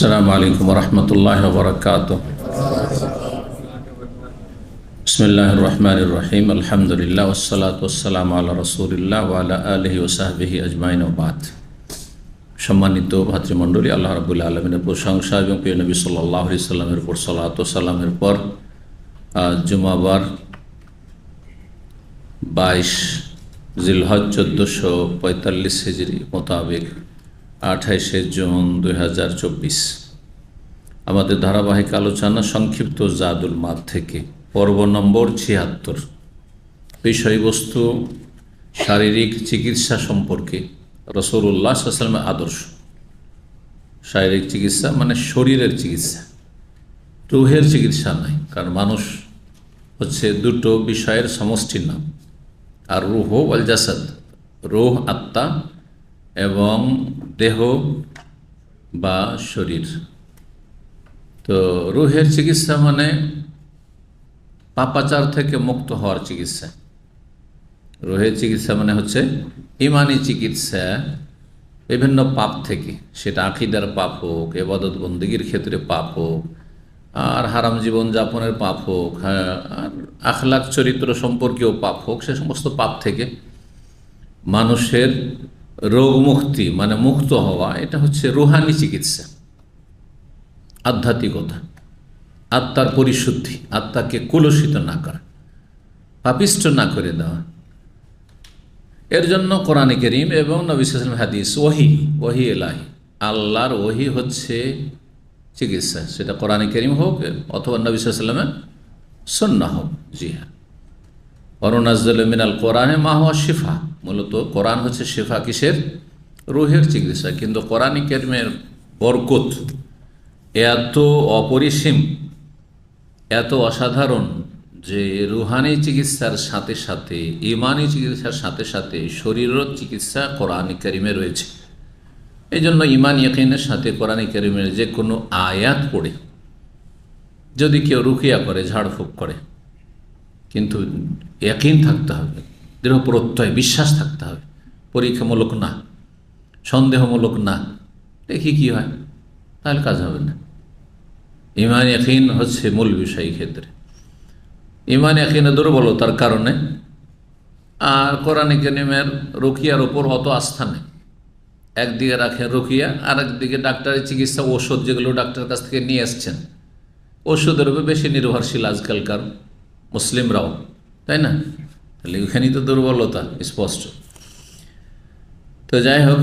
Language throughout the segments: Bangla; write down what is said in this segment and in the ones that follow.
আসসালামু আলাইকুম রহমতুল্লাহ বরকাত। বিসমিল্লাহির রহমানির রহিম। আলহামদুলিল্লাহ ওয়াসসালাতু ওয়াসসালামু আলা রাসূলিল্লাহ ওয়া আলা আলিহি ওয়া সাহবিহি আজমাইন ওয়া বাদ। সম্মানিত ভাতৃমণ্ডলী, আল্লাহ রাব্বুল আলামিনের প্রশংসা এবং প্রিয় নবী সাল্লাল্লাহু আলাইহি সাল্লামের উপর সালাত ও সালামের পর আজ জুমাবার 22 জিলহজ 1445 হিজরি মোতাবেক 28শে জুন 2024 আমাদের ধারাবাহিক আলোচনা সংক্ষিপ্ত জাদুল মাদ থেকে পর্ব নম্বর 76। বিষয়বস্তু শারীরিক চিকিৎসা সম্পর্কে রাসূলুল্লাহ সাল্লাল্লাহু আলাইহি ওয়াসাল্লামের আদর্শ। শারীরিক চিকিৎসা মানে শরীরের চিকিৎসা, রুহের চিকিৎসা নয়। কারণ মানুষ হচ্ছে দুটো বিষয়ের সমষ্টির নাম, আর রুহ ওয়াল জাসাদ, রুহ আত্মা এবং দেহ বা শরীর। তো রুহের চিকিৎসা মানে পাপাচার থেকে মুক্ত হওয়ার চিকিৎসা। রুহের চিকিৎসা মানে হচ্ছে ইমানি চিকিৎসা, বিভিন্ন পাপ থেকে, সেটা আকিদার পাপ হোক, ইবাদত বন্দেগীর ক্ষেত্রে পাপ হোক, আর হারাম জীবন যাপনের পাপ হোক, আর আখলাক চরিত্র সম্পর্কেও পাপ হোক, সে সমস্ত পাপ থেকে মানুষের রোগ মুক্তি মানে মুক্ত হওয়া, এটা হচ্ছে রুহানি চিকিৎসা। আধ্যাত্মিকতা, আত্মার পরিশুদ্ধি, আত্মাকে কলুষিত না করা, পাপিষ্ট না করে দেওয়া। এর জন্য কোরআনে কারীম এবং নবী সাল্লাল্লাহু আলাইহি ওয়াসাল্লাম হাদিস, ওহী ইলাহি, আল্লাহর ওহী হচ্ছে চিকিৎসা। সেটা কোরআনে কারীম হোক অথবা নবী সাল্লাল্লাহু আলাইহি ওয়াসাল্লামের সুন্নাহ হোক। জি হ্যাঁ, ওয়ানুনাজ্জিলু মিনাল কোরআনে মা হুয়া শিফা। মূলত কোরআন হচ্ছে শিফা, কিসের? রুহের চিকিৎসা। কিন্তু কোরআনে কারীমের বরকত এত অপরিসীম, এত অসাধারণ যে রুহানি চিকিৎসার সাথে সাথে, ইমানি চিকিৎসার সাথে সাথে শরীরের চিকিৎসা কোরআনে কারীমে রয়েছে। এই জন্য ইমান ইয়াকিনের সাথে কোরআনে কারীমের যে কোনো আয়াত পড়ে যদি কেউ রুকিয়া করে, ঝাড়ফুঁক করে, কিন্তু ইয়াকিন থাকতে হবে, দৃঢ় প্রত্যয়, বিশ্বাস থাকতে হবে, পরীক্ষামূলক না, সন্দেহমূলক না, দেখি কি হয়, তাহলে কাজ হবে না। ইমান ইয়াকিন হচ্ছে মূল বিষয় ক্ষেত্রে। ইমান ইয়াকিনে দুর্বলতার কারণে আর কোরআনে কারীমের রুকিয়ার ওপর অত আস্থা নেই। একদিকে রাখেন রুকিয়া, আর একদিকে ডাক্তারের চিকিৎসা, ওষুধ যেগুলো ডাক্তারের কাছ থেকে নিয়ে আসছেন, ওষুধের উপর বেশি নির্ভরশীল আজকালকার মুসলিমরাও, তাই না? তাহলে ওখানেই তো দুর্বলতা স্পষ্ট। তো যাই হোক,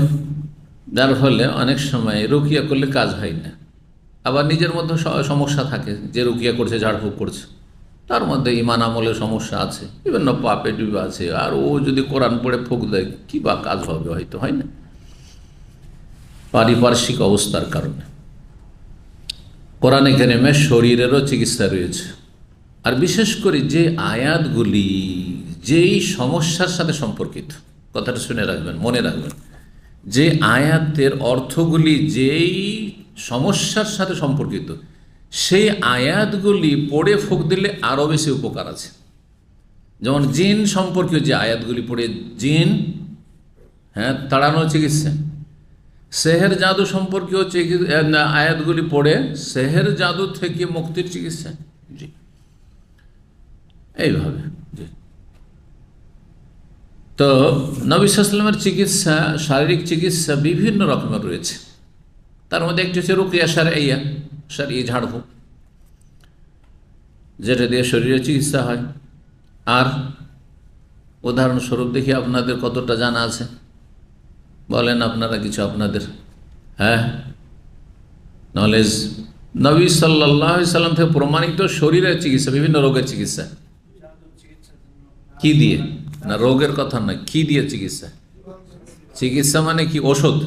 যার ফলে অনেক সময় রুকিয়া করলে কাজ হয় না। আবার নিজের মধ্যে সমস্যা থাকে, যে রুকিয়া করছে, ঝাড়ফুঁক করছে, তার মধ্যে ইমান আমলের সমস্যা আছে, বিভিন্ন পাপে ডুবে আছে, আর ও যদি কোরআন পড়ে ফুঁক দেয়, কি বা কাজ হবে? হয়তো হয় না, পারিপার্শ্বিক অবস্থার কারণে। কোরআনে কারীমে শরীরেরও চিকিৎসা রয়েছে। আর বিশেষ করে যে আয়াতগুলি যেই সমস্যার সাথে সম্পর্কিত, কথাটা শুনে রাখবেন, মনে রাখবেন, যে আয়াতের অর্থগুলি যেই সমস্যার সাথে সম্পর্কিত, সেই আয়াতগুলি পড়ে ফুঁক দিলে আরও বেশি উপকার আছে। যেমন জিন সম্পর্কীয় যে আয়াতগুলি পড়ে জিন তাড়ানোর চিকিৎসা, সেহের জাদু সম্পর্কীয় আয়াতগুলি পড়ে সেহের জাদু থেকে মুক্তির চিকিৎসা। জি, এইভাবে। জি, তো নবী সাল্লাল্লাহু আলাইহি ওয়াসাল্লামের চিকিৎসা, শারীরিক চিকিৎসা বিভিন্ন রকমের রয়েছে। তার মধ্যে একটি হচ্ছে রুকিয়া শারঈয়া, শারঈ ঝাড়ফুঁক, যেটা দিয়ে শরীরের চিকিৎসা হয়। আর উদাহরণস্বরূপ দেখি আপনাদের কতটা জানা আছে, বলেন আপনারা কিছু আপনাদের নলেজ। নবী সাল্লাল্লাহু আলাইহি ওয়াসাল্লাম থেকে প্রমাণিত শরীরের চিকিৎসা, বিভিন্ন রোগের চিকিৎসা কি দিয়ে? না, রোগের কথা না, কি দিয়ে চিকিৎসা? চিকিৎসা মানে কি? ওষুধ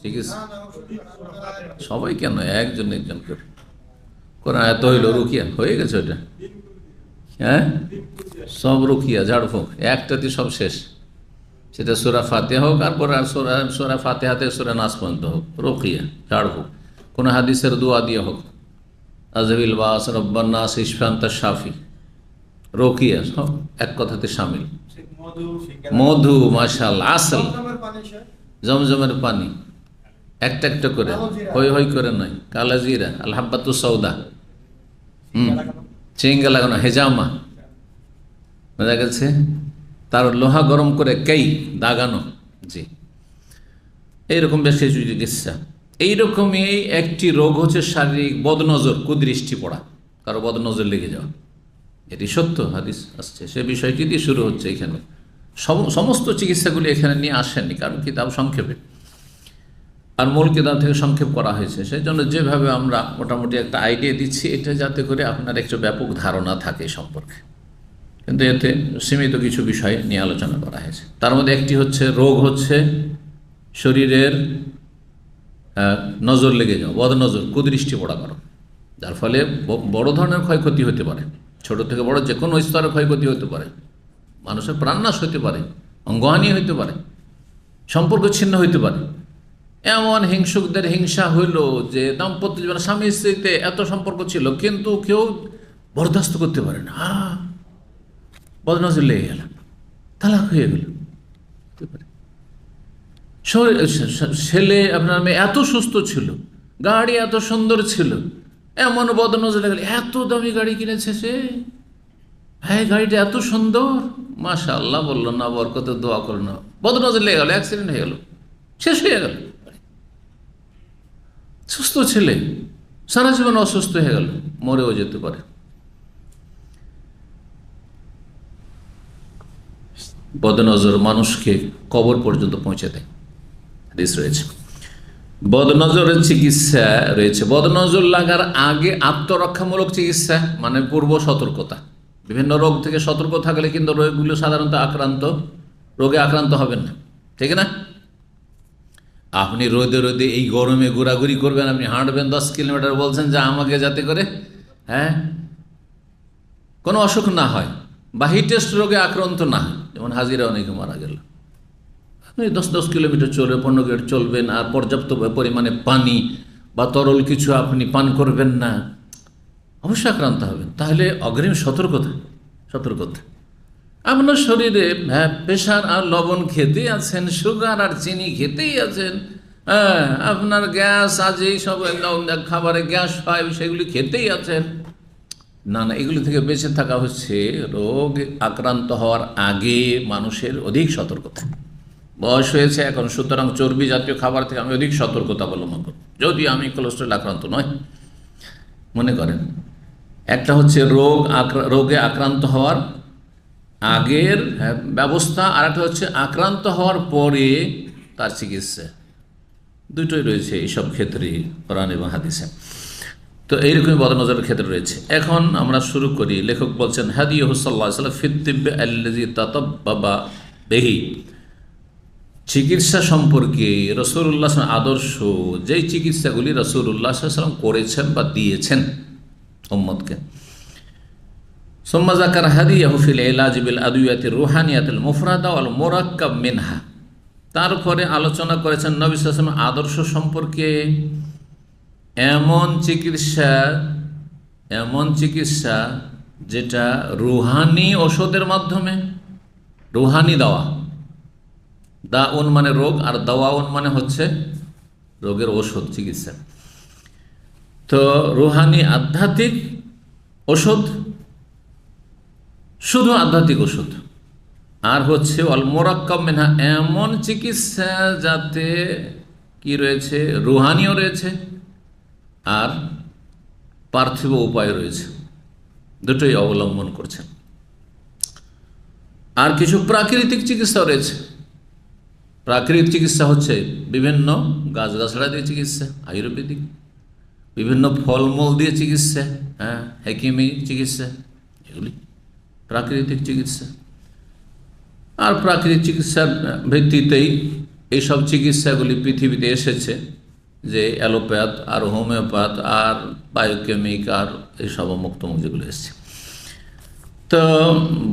চিকিৎসা। সবাই কেন, একজন একজন করে কোরআন এত হইল, রুকিয়া হয়ে গেছে ওটা। সব রুকিয়া, ঝাড়ফুঁক, একটাতে সব শেষ। সেটা সূরা ফাতিহা হোক, আর পরে সূরা ফাতিহা থেকে সূরা নাস পর্যন্ত হোক, রুকিয়া, ঝাড়ফুঁক। কোনো হাদিসের দোয়া দিয়ে হোক, আযহিল বাস রব্বান নাস ইশফি আনতা শাফি, রুকিয়া, সব এক কথাতে শামিল। মধু, মাশাআল্লাহ, আসল, জমজমের পানি, একটা একটা করে, হই হই করে নয়, কালা জিরা, আল হাব্বাতু সৌদা, চিঙ্গা লাগানো, হেজামা, বোঝা গেছে। তার লোহা গরম করে কেই দাগানো, জি, এইরকম বেশ কিছু চিকিৎসা। এইরকমই একটি রোগ হচ্ছে শারীরিক বদনজর, কুদৃষ্টি পড়া, কারো বদনজর লেগে যাওয়া। এটি সত্য, হাদিস আসছে, সে বিষয়টি দিয়ে শুরু হচ্ছে এখানে। সমস্ত চিকিৎসাগুলি এখানে নিয়ে আসেননি, কারণ কিতাব সংক্ষেপে, আর মূল কিতাব থেকে সংক্ষেপ করা হয়েছে। সেই জন্য যেভাবে আমরা মোটামুটি একটা আইডিয়া দিচ্ছি, এটা যাতে করে আপনার একটা ব্যাপক ধারণা থাকে সম্পর্কে। কিন্তু এতে সীমিত কিছু বিষয় নিয়ে আলোচনা করা হয়েছে। তার মধ্যে একটি হচ্ছে রোগ হচ্ছে শরীরের নজর লেগে যাওয়া, বদনজর, কুদৃষ্টি পড়া কারণ, যার ফলে বড় ধরনের ক্ষয়ক্ষতি হতে পারে। ছোট থেকে বড় যে কোনো স্তরে ক্ষয়ক্ষতি হতে পারে, মানুষের প্রাণনাশ হতে পারে, অঙ্গহানি হতে পারে, সম্পর্ক ছিন্ন হইতে পারে। এমন হিংসুকদের হিংসা হইল যে দাম্পত্য জীবনে স্বামী স্ত্রীতে এত সম্পর্ক ছিল, কিন্তু কেউ বরদাস্ত করতে পারে না, বদনজর লেগে গেল, তালাক হয়ে গেল। ছেলে আপনার মেয়ে এত সুস্থ ছিল, গাড়ি এত সুন্দর ছিল, এমন বদনজর লেগে গেল, এত দামি গাড়ি কিনেছে সে, হ্যাঁ গাড়িটা এত সুন্দর, মাশাআল্লাহ বললো না, বরকতে দোয়া করলো না, বদনজর লেগে গেল, অ্যাক্সিডেন্ট হয়ে গেল, শেষ হয়ে গেল। সুস্থ ছেলে সারা জীবন অসুস্থ হয়ে গেল, মরেও যেতে পারে। বদনজর মানুষকে কবর পর্যন্ত পৌঁছে দেয়, হাদিস রয়েছে। বদনজরের চিকিৎসা রয়েছে। বদনজর লাগার আগে আত্মরক্ষামূলক চিকিৎসা, মানে পূর্ব সতর্কতা। বিভিন্ন রোগ থেকে সতর্ক থাকলে কিন্তু রোগগুলো সাধারণত রোগে আক্রান্ত হবেন না, ঠিক না? আপনি রোদে রোদে এই গরমে ঘোরাঘুরি করবেন, আপনি হাঁটবেন 10 কিলোমিটার, বলছেন যে আমাকে যাতে করে কোনো অসুখ না হয় বা হিটেস্ট রোগে আক্রান্ত না হয়। যেমন হাজিরা অনেকে মারা গেল, আপনি 10 কিলোমিটার চলবে, 15 কিলোমিটার চলবেন, আর পর্যাপ্ত পরিমাণে পানি বা তরল কিছু আপনি পান করবেন না, অবশ্যই আক্রান্ত হবেন। তাহলে অগ্রিম সতর্কতা। আপনার শরীরে প্রেশার আর লবণ খেতেই আছেন, সুগার আর চিনি খেতেই আছেন, আপনার গ্যাস আজ এই সব খাবারে গ্যাস হয়, সেগুলি খেতেই আছেন। না, এগুলি থেকে বেঁচে থাকা হচ্ছে রোগ আক্রান্ত হওয়ার আগে মানুষের অধিক সতর্কতা। বয়স হয়েছে এখন, সুতরাং চর্বি জাতীয় খাবার থেকে আমি অধিক সতর্কতা অবলম্বন করব, যদি আমি কোলেস্টেরল আক্রান্ত নয়। মনে করেন, একটা হচ্ছে রোগে আক্রান্ত হওয়ার আগের ব্যবস্থা, আর একটা হচ্ছে আক্রান্ত হওয়ার পরে তার চিকিৎসা। দুটোই রয়েছে এইসব ক্ষেত্রে কোরআন এবং হাদিসে। তো এইরকমই বদনজরের ক্ষেত্রে রয়েছে। এখন আমরা শুরু করি। লেখক বলছেন, হাদিয়ুহু সাল্লাল্লাহু আলাইহি ওয়াসাল্লাম ফিত তিব্বি আল্লাযী তাতাব্বাবা বিহি, চিকিৎসা সম্পর্কে রাসূলুল্লাহ সাল্লাল্লাহু আলাইহি ওয়াসাল্লাম আদর্শ, যেই চিকিৎসাগুলি রাসূলুল্লাহ সাল্লাল্লাহু আলাইহি ওয়াসাল্লাম করেছেন বা দিয়েছেন উম্মতকে। সুম্মা যাকারা হাদিয়াহু ফিল ইলাজ বিল আদওয়াতির রুহানিয়াতিল মুফরাদা ওয়াল মুরাক্কাব মিনহা, তারপরে আলোচনা করেছেন নবী সাল্লাল্লাহু আলাইহি ওয়াসাল্লাম আদর্শ সম্পর্কে, এমন চিকিৎসা যেটা রুহানি ওষুধের মাধ্যমে, রুহানি দাওয়া, দাউন মানে রোগ, আর দাওয়াউন মানে হচ্ছে রোগের ওষুধ, চিকিৎসা। তো রুহানি আধ্যাত্মিক ওষুধ, শুধু আধ্যাত্মিক ওষুধ, আর হচ্ছে অল মোরাক্কাব মিনহা, এমন চিকিৎসা যাতে কি রয়েছে, রুহানিও রয়েছে আর পার্থিব উপায় রয়েছে, দুটোই অবলম্বন করছেন। আর কিছু প্রাকৃতিক চিকিৎসাও রয়েছে। প্রাকৃতিক চিকিৎসা হচ্ছে বিভিন্ন গাছগাছড়া দিয়ে চিকিৎসা, আয়ুর্বেদিক, বিভিন্ন ফলমূল দিয়ে চিকিৎসা, হেকিমি চিকিৎসা, এগুলি প্রাকৃতিক চিকিৎসা। আর প্রাকৃতিক চিকিৎসার ভিত্তিতেই এইসব চিকিৎসাগুলি পৃথিবীতে এসেছে, যে অ্যালোপ্যাথ আর হোমিওপ্যাথ আর বায়োকেমিক আর এইসব মুক্তমুখ যেগুলো এসছে। তো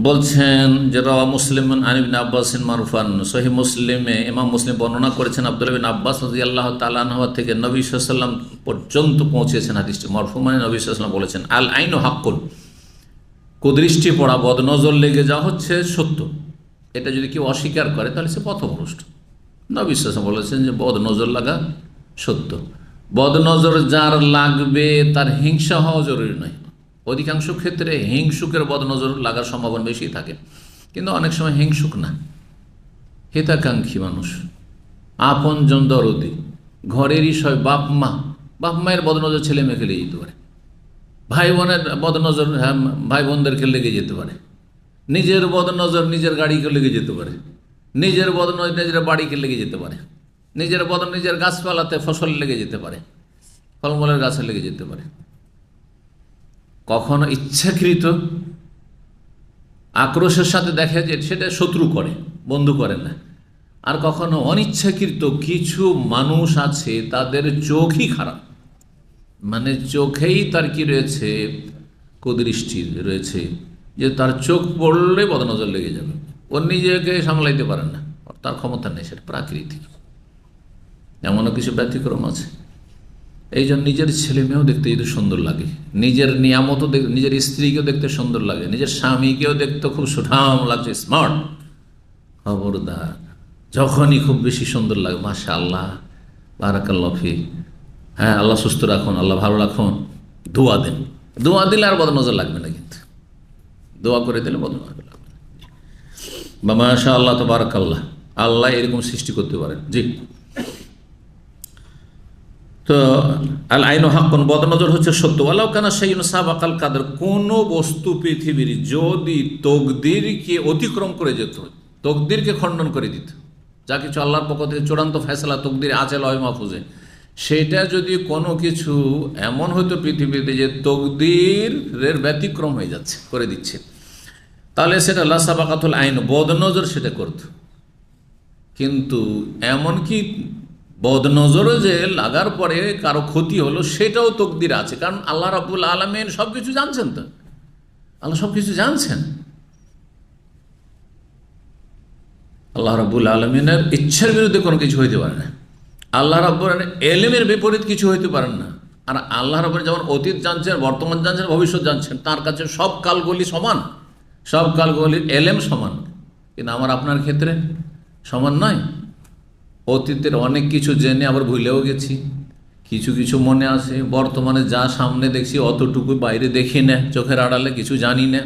বলছেন যে রাওয়া মুসলিম আন ইবনে আব্বাস মারফুআন, সহিহ মুসলিমে ইমাম মুসলিম বর্ণনা করেছেন আব্দুল্লাহ বিন আব্বাস রাদিয়াল্লাহু তাআলা আনহু থেকে নবী সাল্লাল্লাহু আলাইহি ওয়াসাল্লাম পর্যন্ত পৌঁছেছেন হাদিসটি। মারফু মানে নবী সাল্লাল্লাহু আলাইহি ওয়াসাল্লাম বলেছেন, আল আইনু হাক্কুন, কুদৃষ্টি পড়া, বদনজর লেগে যাওয়া হচ্ছে সত্য। এটা যদি কেউ অস্বীকার করে তাহলে সে পথভ্রষ্ট। নবী সাল্লাল্লাহু আলাইহি ওয়াসাল্লাম বলেছেন যে বদনজর লাগা সত্য। বদনজর যার লাগবে তার হিংসা হওয়া জরুরি নয়। অধিকাংশ ক্ষেত্রে হিংসুকের বদনজর লাগার সম্ভাবনা বেশি থাকে, কিন্তু অনেক সময় হিংসুক না, হিতাকাঙ্ক্ষী মানুষ, আপনজন, দরদি, ঘরেরই সব বাপ মায়ের বদনজর ছেলে মেয়েকে লেগে যেতে পারে, ভাই বোনের বদনজর ভাই বোনদেরকে লেগে যেতে পারে, নিজের বদনজর নিজের গাড়িকে লেগে যেতে পারে, নিজের বদনজর নিজের বাড়িকে লেগে যেতে পারে, নিজের বদন নিজের গাছপালাতে ফসল লেগে যেতে পারে, ফলমূলের গাছে লেগে যেতে পারে। কখনো ইচ্ছাকৃত আক্রোশের সাথে দেখা যায় সেটা শত্রু করে, বন্ধু করে না। আর কখনো অনিচ্ছাকৃত কিছু মানুষ আছে তাদের চোখই খারাপ, মানে চোখেই তার কি রয়েছে, কুদৃষ্টি রয়েছে, যে তার চোখ পড়লে বদনজর লেগে যাবে, ও নিজেকে সামলাইতে পারে না, তার ক্ষমতা নেই, সেটা প্রাকৃতিক। এমনও কিছু ব্যতিক্রম আছে। এই জন্য নিজের ছেলে মেয়েও দেখতে যদি সুন্দর লাগে, নিজের নিয়ামতও নিজের স্ত্রীকেও দেখতে সুন্দর লাগে, নিজের স্বামীকেও দেখতে খুব সুঠাম লাগছে, স্মার্ট, খবরদার যখনই খুব বেশি সুন্দর লাগে, মাশাআল্লাহ, বারাকাল্লাহ ফিক, হ্যাঁ আল্লাহ সুস্থ রাখুন, আল্লাহ ভালো রাখুন, দোয়া দেন। দোয়া দিলে আর বদনজর লাগবে না, কিন্তু দোয়া করে দিলে বদনজর লাগবে না। বা মাশাআল্লাহ তো বারাকাল্লাহ, আল্লাহ এরকম সৃষ্টি করতে পারেন। জি, তো আল আইনু হাক্কুন, বদনজর হচ্ছে সত্য। ওয়ালাউ কানা শাইউন সাবাকাল কাদর, কোনো বস্তু পৃথিবীর যদি তকদিরকে অতিক্রম করে যেত, তকদিরকে খণ্ডন করে দিত, যা কিছু আল্লাহর পক্ষ থেকে চূড়ান্ত ফয়সালা তকদির আছে লয় মাহফুজে, সেটা যদি কোনো কিছু এমন হতো পৃথিবীতে যে তকদিরের ব্যতিক্রম হয়ে যাচ্ছে, করে দিচ্ছে, তাহলে সেটা লা সাবাকাতুল আইন, বদনজর সেটা করত। কিন্তু এমনকি বদনজরও যে লাগার পরে কারো ক্ষতি হলো সেটাও তকদির আছে, কারণ আল্লাহ রাব্বুল আলামিন সব কিছু জানছেন। তো আল্লাহ সব কিছু জানছেন, আল্লাহ রাব্বুল আলামিনের ইচ্ছার বিরুদ্ধে কোনো কিছু হইতে পারে না, আল্লাহ রাব্বুল এলেমের বিপরীত কিছু হইতে পারেন না। আর আল্লাহ রাব্বুল যেমন অতীত জানছেন, বর্তমান জানছেন, ভবিষ্যৎ জানছেন, তার কাছে সব কালগুলি সমান, সব কালগুলির এলেম সমান। কিন্তু আমার আপনার ক্ষেত্রে সমান নয়। অতীতের অনেক কিছু জেনে আবার ভুলেও গেছি, কিছু কিছু মনে আছে, বর্তমানে যা সামনে দেখছি অতটুকু, বাইরে দেখি না, চোখের আড়ালে কিছু জানি না,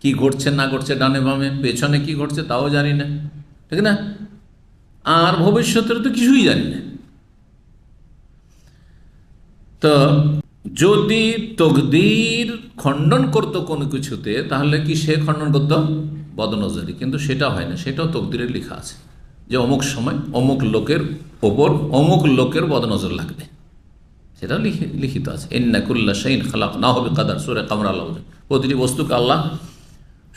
কি ঘটছে না ঘটছে ডানে বামে পেছনে কি ঘটছে তাও জানি না, ঠিক না? আর ভবিষ্যতের তো কিছুই জানি না। তো যদি তকদির খণ্ডন করতো কোনো কিছুতে, তাহলে কি সে খণ্ডন করতো বদনজরি, কিন্তু সেটা হয় না, সেটাও তকদিরে লেখা আছে যে অমুক সময় অমুক লোকের ওপর অমুক লোকের বদনজর লাগবে, সেটাও লিখিত আছে। ইন্না কুল্লা শাইইন খালাকনাহু বিকাদার, সূরা কামর আল্লাহ বলেন, প্রতিটি বস্তুকে আল্লাহ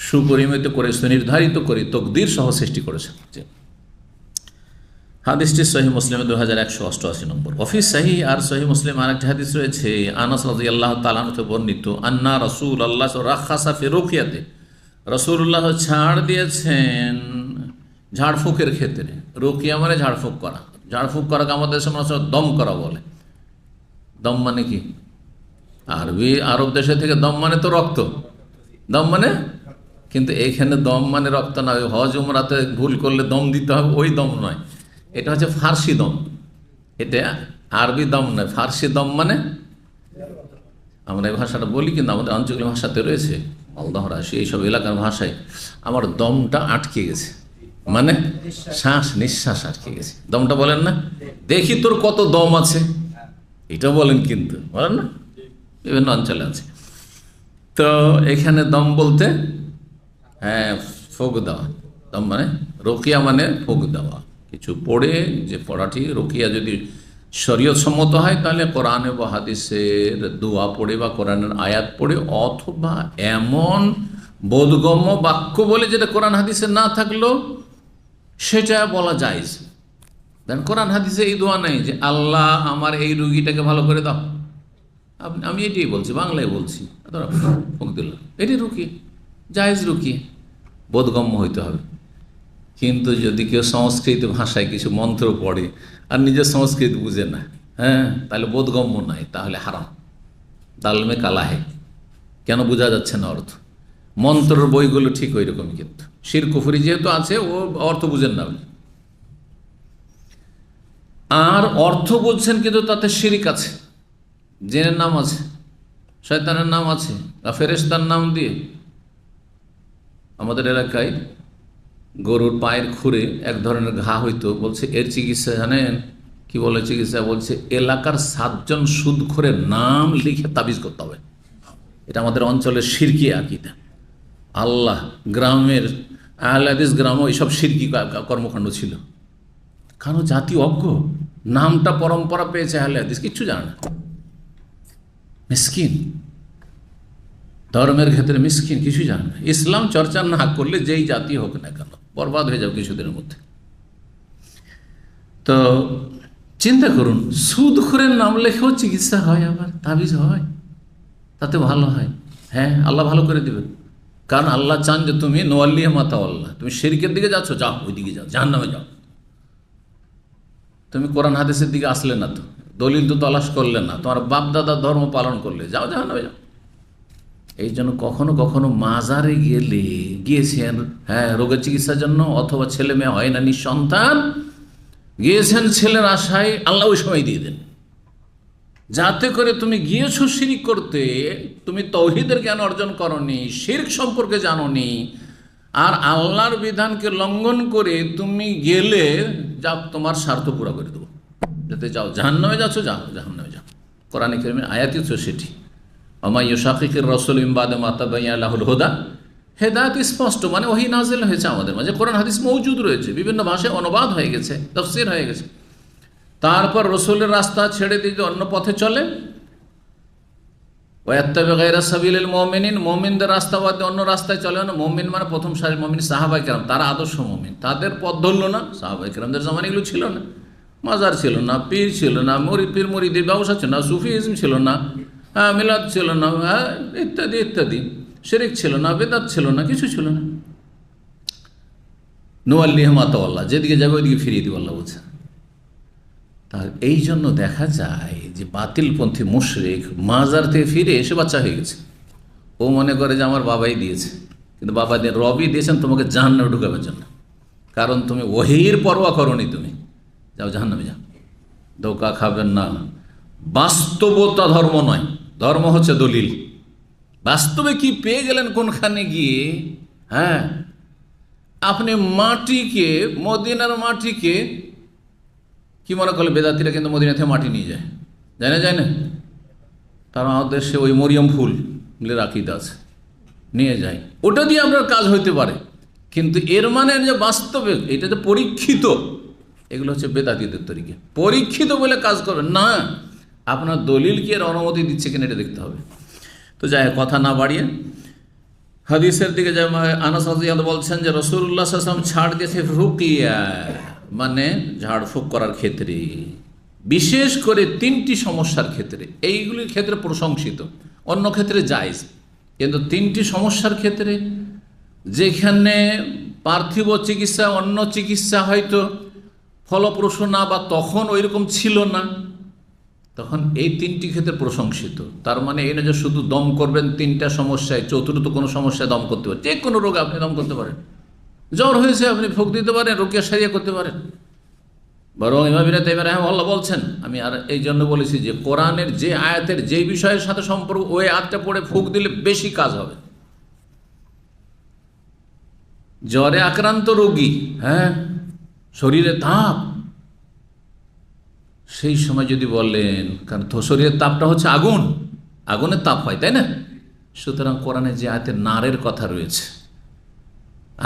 সুপরিমিত করে, সুনির্ধারিত করে তকদির সহ সৃষ্টি করেছেন। হাদিসটি সহিহ মুসলিমে 2188 নম্বর। অফিস সহিহ, আর সহিহ মুসলিম আরেকটি হাদিস রয়েছে, আনাস রাদিয়াল্লাহু তাআলা আনহু বর্ণিত, আন্না রাসূলুল্লাহ রাখাসা ফি রুকিয়াতে, রাসূলুল্লাহ ছাড় দিয়েছেন ঝাড়ফুঁকের ক্ষেত্রে। রুকিয়া মানে ঝাড়ফুঁক করা, ঝাড়ফুঁক করাকে আমাদের দেশে মানুষ দম করা বলে। দম মানে কি? আরব দেশে থেকে দম মানে তো রক্ত, দম মানে, কিন্তু এখানে দম মানে রক্ত নয়। হজ উমরাতে ভুল করলে দম দিতে হবে, ওই দম নয়, এটা হচ্ছে ফার্সি দম, এটা আরবি দম নয়, ফার্সি দম মানে, আমরা এই ভাষাটা বলি কিন্তু আমাদের আঞ্চলিক ভাষাতে রয়েছে, মালদহ রাশি এইসব এলাকার ভাষায় আমার দমটা আটকে গেছে, মানে নিঃশ্বাস আটকে গেছে, দমটা বলেন না, দেখি তোর কত দম আছে, এটা বলেন, কিন্তু বলেন না, বিভিন্ন অঞ্চলে আছে। তো এখানে দম বলতে হ্যাঁ ফুঁক দেওয়া, দম মানে রোকিয়া মানে ফুঁক দেওয়া, কিছু পড়ে, যে পড়াটি রোকিয়া যদি শরীয়ত সম্মত হয় তাহলে কোরআনে বা হাদিসের দোয়া পড়ে বা কোরআনের আয়াত পড়ে, অথবা এমন বোধগম্য বাক্য বলে যেটা কোরআন হাদিসে না থাকলেও সেটা বলা জায়েজ। দেন কোরআন হাদিসে এই দোয়া নেই যে আল্লাহ আমার এই রুগীটাকে ভালো করে দাও, আমি এটাই বলছি, বাংলায় বলছি, ফুঁক দিলাম, এটি রুকি, জায়েজ রুকি, বোধগম্য হইতে হবে। কিন্তু যদি কেউ সংস্কৃত ভাষায় কিছু মন্ত্র পড়ে আর নিজের সংস্কৃত বুঝে না, হ্যাঁ, তাহলে বোধগম্য নয়, তাহলে হারাম, দালমে কালাহে, কেন বোঝা যাচ্ছে না অর্থ। মন্ত্রের বইগুলো ঠিক ওই রকমই, কিন্তু শির কুফরি যেহেতু আছে, ও অর্থ বুঝেন না। আর অর্থ বুঝছেন কিন্তু তাতে শিরিক আছে, জিনের নাম আছে, শয়তানের নাম আছে, বা ফেরেশতার নাম দিয়ে। আমাদের এলাকায় গরুর পায়ের খুরে এক ধরনের ঘা হইতো, বলছে এর চিকিৎসা জানেন কি বলে? চিকিৎসা বলছে এলাকার 7জন সুদখোরের নাম লিখে তাবিজ করতে হবে। এটা আমাদের অঞ্চলের শিরকি আকীদা। আল্লাহ, গ্রামের আহলে হাদিস গ্রামে এইসব শিরকি কর্মকাণ্ড ছিল। কারণ জাতি অজ্ঞ, নামটা পরম্পরা পেয়েছে আহলে হাদিস, কিচ্ছু জানে না, মিসকিন, ধর্মের ক্ষেত্রে মিসকিন, কিছু জানে না। ইসলাম চর্চা না করলে যেই জাতি হোক না কেন বরবাদ হয়ে যাবে কিছুদিনের মধ্যে। তো চিন্তা করুন, সুদখোরের নাম লেখেও চিকিৎসা হয়, আবার তাবিজ হয়, তাতে ভালো হয়। হ্যাঁ, আল্লাহ ভালো করে দেবেন, কারণ আল্লাহ চান যে তুমি নোয়াল্লিয়া মাতা আল্লাহ, তুমি শিরকের দিকে যাচ্ছ, যাও ওই দিকে যাও, জাহান্নামে যাও। তুমি কোরআন হাদিসের দিকে আসলে না, তো দলিল তো তলাশ করলে না, তোমার বাপ দাদার ধর্ম পালন করলে, যাও জাহান্নামে যাও। এই জন্য কখনো কখনো মাজারে গিয়েছেন, হ্যাঁ, রোগের চিকিৎসার জন্য, অথবা ছেলে মেয়ে হয় না, নিঃসন্তান, গিয়েছেন ছেলের আশায়, আল্লাহ ওই সময় দিয়ে দেন, যাতে করে তুমি গিয়েছো শিরক করতে, তুমি তৌহিদের জ্ঞান অর্জন করনি, শিরক সম্পর্কে জানোনি, আর আল্লাহর বিধানকে লঙ্ঘন করে তুমি গেলে, যাও তোমার স্বার্থ পুরা করে দেবো, যাতে যাও জাহান্নামে যাচ্ছ, যাও জাহান্নামে যাও। কোরআনে কারিমের আয়াতই তো সেটি, ওমা ইউশাকিকির রাসূল মিন বাদি মা তাবায়্যানা লাহুল হুদা। হেদায়েত স্পষ্ট, মানে ওহী নাযিল হয়েছে আমাদের মাঝে, কোরআন হাদিস মওজুদ রয়েছে, বিভিন্ন ভাষায় অনুবাদ হয়ে গেছে, তাফসীর হয়ে গেছে। তারপর রসুলের রাস্তা ছেড়ে দিয়ে অন্য পথে চলে, ওয়াত্তাবি গায়রা সাবিলিল মুমিনিন, মুমিনদের রাস্তা বাদে অন্য রাস্তায় চলে না। মুমিন মানে প্রথম সারির মুমিন সাহাবায়ে কেরাম, তারা আদর্শ মুমিন, তাদের পথ ধরল না। সাহাবায়ে কেরামদের জামানায় এগুলো ছিল না, মাজার ছিল না, পীর ছিল না, পীর মুরিদের ব্যবসা ছিল না, সুফিজম ছিল না, মিলাদ ছিল না, ইত্যাদি ইত্যাদি, শিরক ছিল না, বেদাত ছিল না, কিছু ছিল না। নুয়াল্লিহি মা তাওয়াল্লা, যেদিকে যাবে ওইদিকে ফিরিয়ে দিব, আল্লাহ বলছে। তার এই জন্য দেখা যায় যে বাতিলপন্থী মুশরিক মাজার থেকে ফিরে এসে বাচ্চা হয়ে গেছে। ও মনে করে যে আমার বাবাই দিয়েছে, কিন্তু বাবা দিয়ে রবই দিয়েছেন তোমাকে জাহান্নামে ঢুকাবার জন্য, কারণ তুমি ওহীর পরোয়া করনি, তুমি যাও জাহান্নামে যাও। ধোঁকা খাবেন না, বাস্তবতা ধর্ম নয়, ধর্ম হচ্ছে দলিল। বাস্তবে কি পেয়ে গেলেন কোনখানে গিয়ে? হ্যাঁ, আপনি মাটিকে, মদিনার মাটিকে কি মনে করলে? বেদাতিরা কিন্তু মদিনা থেকে মাটি নিয়ে যায়, যায় না? তারা আমাদের দেশে ওই মরিয়ম ফুল আকীদা আছে, নিয়ে যায়, ওটা দিয়ে আপনার কাজ হইতে পারে, কিন্তু এর মানে যে বাস্তবে এটা যে পরীক্ষিত, এগুলো হচ্ছে বেদাতিদের তরিকা। পরীক্ষিত বলে কাজ করবেন না, আপনার দলিল কি এর অনুমতি দিচ্ছে কিনা এটা দেখতে হবে। তো যাই হোক, কথা না বাড়িয়ে হাদিসের দিকে যাই। আনাস রাদিয়াল্লাহু বলছেন যে রাসূলুল্লাহ সাল্লাল্লাহু আলাইহি ওয়াসাল্লাম ছাড় দিয়েছে রুকিয়া, মানে ঝাড়ফুঁক করার ক্ষেত্রে, বিশেষ করে 3টি সমস্যার ক্ষেত্রে। এইগুলির ক্ষেত্রে প্রশংসিত, অন্য ক্ষেত্রে জায়েজ, কিন্তু 3টি সমস্যার ক্ষেত্রে, যেখানে পার্থিব চিকিৎসা, অন্য চিকিৎসা হয়তো ফলপ্রসূ না, বা তখন ওইরকম ছিল না, তখন এই 3টি ক্ষেত্রে প্রশংসিত। তার মানে এই না যে শুধু দম করবেন 3টা সমস্যায়, চতুর্থ কোনো সমস্যায় দম করতে পারেন। যে কোনো রোগে আপনি দম করতে পারেন, জ্বর হয়েছে আপনি ফুঁক দিতে পারেন, রোগিয়া সারিয়া করতে পারেন। বরং ইমাম ইবনে তাইমিয়া রাহিমাহুল্লাহ বলছেন, আমি আর এই জন্য বলেছি যে কোরআনের যে আয়াতের যে বিষয়ের সাথে সম্পর্ক, ওই আয়াতটা পড়ে ফুঁক দিলে বেশি কাজ হবে। জ্বরে আক্রান্ত রোগী, হ্যাঁ, শরীরে তাপ, সেই সময় যদি বলেন, কারণ শরীরের তাপটা হচ্ছে আগুন, আগুনের তাপ হয়, তাই না? সুতরাং কোরআনে যে আয়াতের নারের কথা রয়েছে,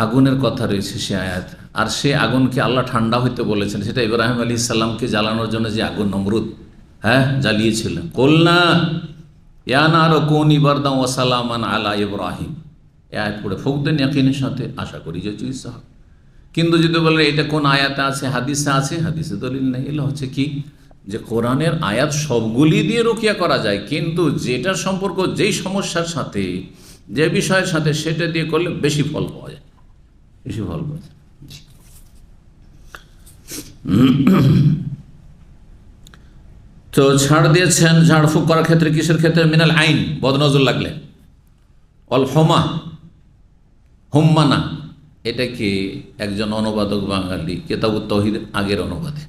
আগুনের কথা রয়েছে, সে আয়াত, আর সে আগুনকে আল্লাহ ঠান্ডা হইতে বলেছেন, সেটা ইব্রাহিম আলাইহিস সালামকে জ্বালানোর জন্য যে আগুন নমরুদ, হ্যাঁ, জ্বালিয়েছিলেন। কুলনা ইয়া নারু কুনি বারদান ওয়া সালামান আলা ইব্রাহিম, এই আয়াত পড়ে ফুঁক দেন ইয়াকিনের সাথে, আশা করি যে চিকিৎসা হবে। কিন্তু যদি বলেন এটা কোন আয়াতে আছে, হাদিসে আছে, হাদিসে দলিল নেই। এগুলো হচ্ছে কি, যে কোরআনের আয়াত সবগুলি দিয়ে রুকিয়া করা যায়, কিন্তু যেটার সম্পর্ক যেই সমস্যার সাথে, যে বিষয়ের সাথে, সেটা দিয়ে করলে বেশি ফল পাওয়া যায়, বেশি ফল পাওয়া যায়। তো ছাড় দিয়েছেন ঝাড়ফুঁক করার ক্ষেত্রে, কিসের ক্ষেত্রে? মিনাল আইন, বদনজর লাগলে, অল হোমা, হোম্মানা, এটা কি একজন অনুবাদক বাঙালি, কিতাবুত তাওহীদ আগের অনুবাদে,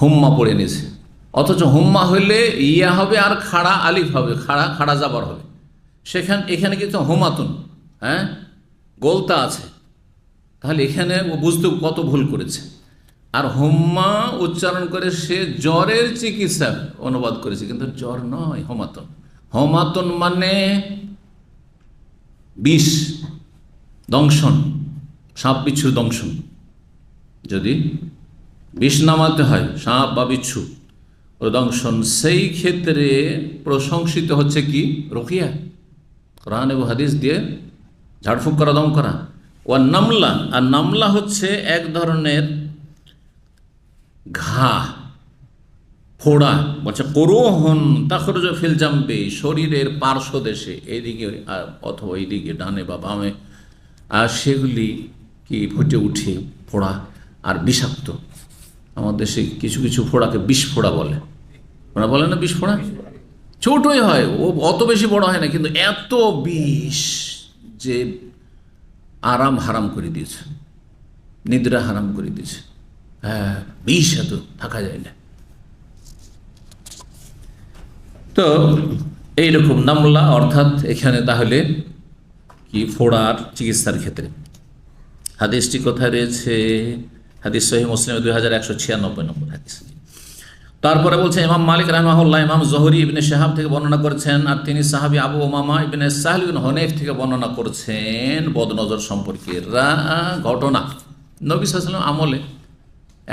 হুম্মা পড়ে নিয়েছে, অথচ হুম্মা হইলে ইয়া হবে আর খাড়া আলিফ হবে, খাড়া খাড়া জাবার হবে। এখানে কিন্তু হুমাতুন, হ্যাঁ, গোলতা আছে। তাহলে এখানে বুঝতে কত ভুল করেছে। আর হুম্মা উচ্চারণ করে সে জ্বরের চিকিৎসা অনুবাদ করেছে, কিন্তু জ্বর নয়, হোমাতন। হোমাতন মানে বিষ, দংশন, সাপ বিচ্ছুর দংশন। যদি বিষ নামাতে হয় সাপ বা বিচ্ছু ও দংশন, সেই ক্ষেত্রে প্রশংসিত হচ্ছে কি রুকিয়া, কোরআন এবং হাদিস দিয়ে ঝাড়ফুঁক করা, দম করা। ও নামলা, আর নামলা হচ্ছে এক ধরনের ঘা, ফোড়া। বলছে করোহন তাখরুজ ফিল জামবে, শরীরের পার্শ্ব দেশে, এইদিকে অথবা এইদিকে ডানে বা বামে, আর সেগুলি কি ফুটে উঠে ফোড়া আর বিষাক্ত। আমাদের দেশে কিছু কিছু ফোড়াকে বিষ ফোড়া বলে, ওরা বলে না বিষ ফোড়া, ছোটই হয়, ও অত বেশি বড় হয় না, কিন্তু এত বিষ যে আরাম হারাম করে দিয়েছে, নিদ্রা হারাম করে দিয়েছে। হ্যাঁ, বিষ এত থাকা যায় না। তো এইরকম নামলা অর্থাৎ এখানে তাহলে কি ফোড়ার চিকিৎসার ক্ষেত্রে। হাদিসটি কোথায় রয়েছে? হাদিস সহিহ মুসলিম 2196 নম্বর হাদিস। তারপরে বলছে ইমাম মালিক রাহমাহুল্লাহ ইমাম জোহরি ইবনে শাহাব থেকে বর্ণনা করেছেন, আর তিনি সাহাবী আবু উমামা ইবনে সাহল ইবনে হুনাইফ থেকে বর্ণনা করছেন বদনজর সম্পর্কে ঘটনা। নবী সাল্লাল্লাহু আলাইহি ওয়াসাল্লাম আমলে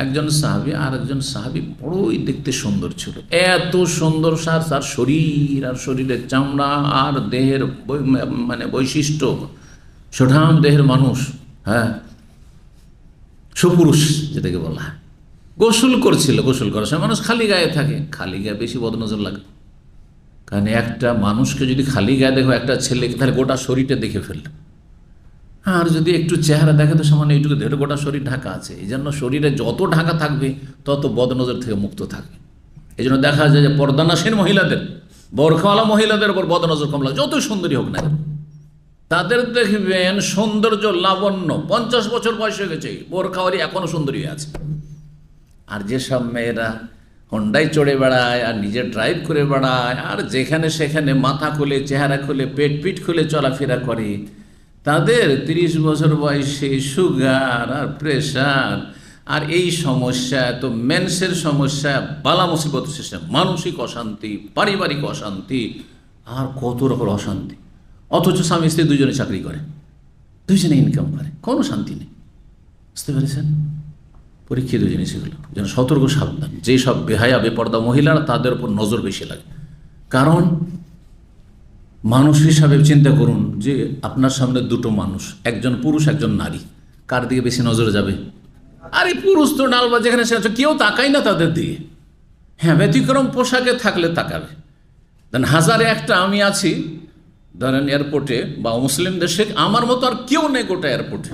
একজন সাহাবী আর একজন সাহাবী বড়ই দেখতে সুন্দর ছিল, এত সুন্দর তার শরীর আর শরীরের চামড়া আর দেহের মানে বৈশিষ্ট্য, সুঠাম দেহের মানুষ, হ্যাঁ, সুপুরুষ যেটাকে বলা হয়। গোসল করছিল, গোসল করার সময় মানুষ খালি গায়ে থাকে, খালি গায়ে বেশি বদনজর লাগে। কারণ একটা মানুষকে যদি খালি গায়ে দেখো, একটা ছেলেকে, তাহলে গোটা শরীরটা দেখে ফেললো। আর যদি একটু চেহারা দেখে তো সামান্য এইটুকু দেখে গোটা শরীর ঢাকা আছে। এই জন্য শরীরে যত ঢাকা থাকবে তত বদনজর থেকে মুক্ত থাকবে। এই জন্য দেখা যায় যে পর্দানাসীন মহিলাদের, বোরখাওয়ালা মহিলাদের উপর বদনজর কম লাগে, যত সুন্দরী হোক না, তাদের দেখবেন সৌন্দর্য লাবণ্য, 50 বছর বয়স হয়ে গেছে, বোরখাওয়ালি এখনো সুন্দরী আছে। আর যেসব মেয়েরা হন্ডায় চড়ে বেড়ায় আর নিজে ড্রাইভ করে বেড়ায় আর যেখানে সেখানে মাথা খুলে, চেহারা খুলে, পিঠ খুলে চলাফেরা করে, তাদের 30 বছর বয়সে সুগার আর প্রেশার আর এই সমস্যা, তো মেন্সের সমস্যা, বালা মুসিবত শেষে মানসিক অশান্তি, পারিবারিক অশান্তি, আর কত রকম অশান্তি। অথচ স্বামী স্ত্রী দুজনে চাকরি করে, দুজনে ইনকাম করে, কোনো শান্তি নেই। বুঝতে পেরেছেন? পরীক্ষিত জিনিস এগুলো, যেন সতর্ক সাবধান। যেসব বেহায়া বেপর্দা মহিলারা, তাদের উপর নজর বেশি লাগে। কারণ মানুষ হিসাবে চিন্তা করুন যে আপনার সামনে দুটো মানুষ, একজন পুরুষ একজন নারী, কার দিকে বেশি নজর যাবে? আরে পুরুষ তো ডালবা যেখানে সেখানে, কেউ তাকায় না তাদের দিকে। হ্যাঁ, ব্যতিক্রম পোশাকে থাকলে তাকাবে। দেন হাজারে একটা আমি আছি, ধরেন এয়ারপোর্টে বা মুসলিম দেশে, আমার মতো আর কেউ নেই গোটা এয়ারপোর্টে,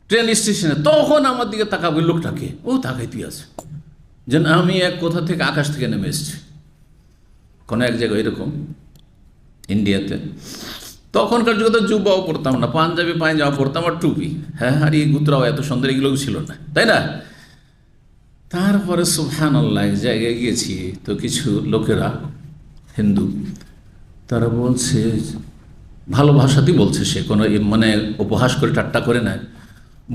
ট্রেন স্টেশনে, তখন আমার দিকে তাকাবে লোকটাকে, ও তাকাইতে আছে যেন আমি এক কোথা থেকে আকাশ থেকে নেমে এসেছি। কোনো এক জায়গায় এরকম ইন্ডিয়াতে, তখনকার যুগে তো জুব্বাও পড়তাম না, পাঞ্জাবি পায়জামা পড়তাম আর টুপি, হ্যাঁ, আর এই গুতরাও এত সুন্দর এগুলো ছিল না, তাই না? তারপরে সুবহানাল্লাহ এক জায়গায় গিয়েছি, তো কিছু লোকেরা হিন্দু, তারা বলছে, ভালো ভাষাতেই বলছে, সে কোনো মানে উপহাস করে ঠাট্টা করে না,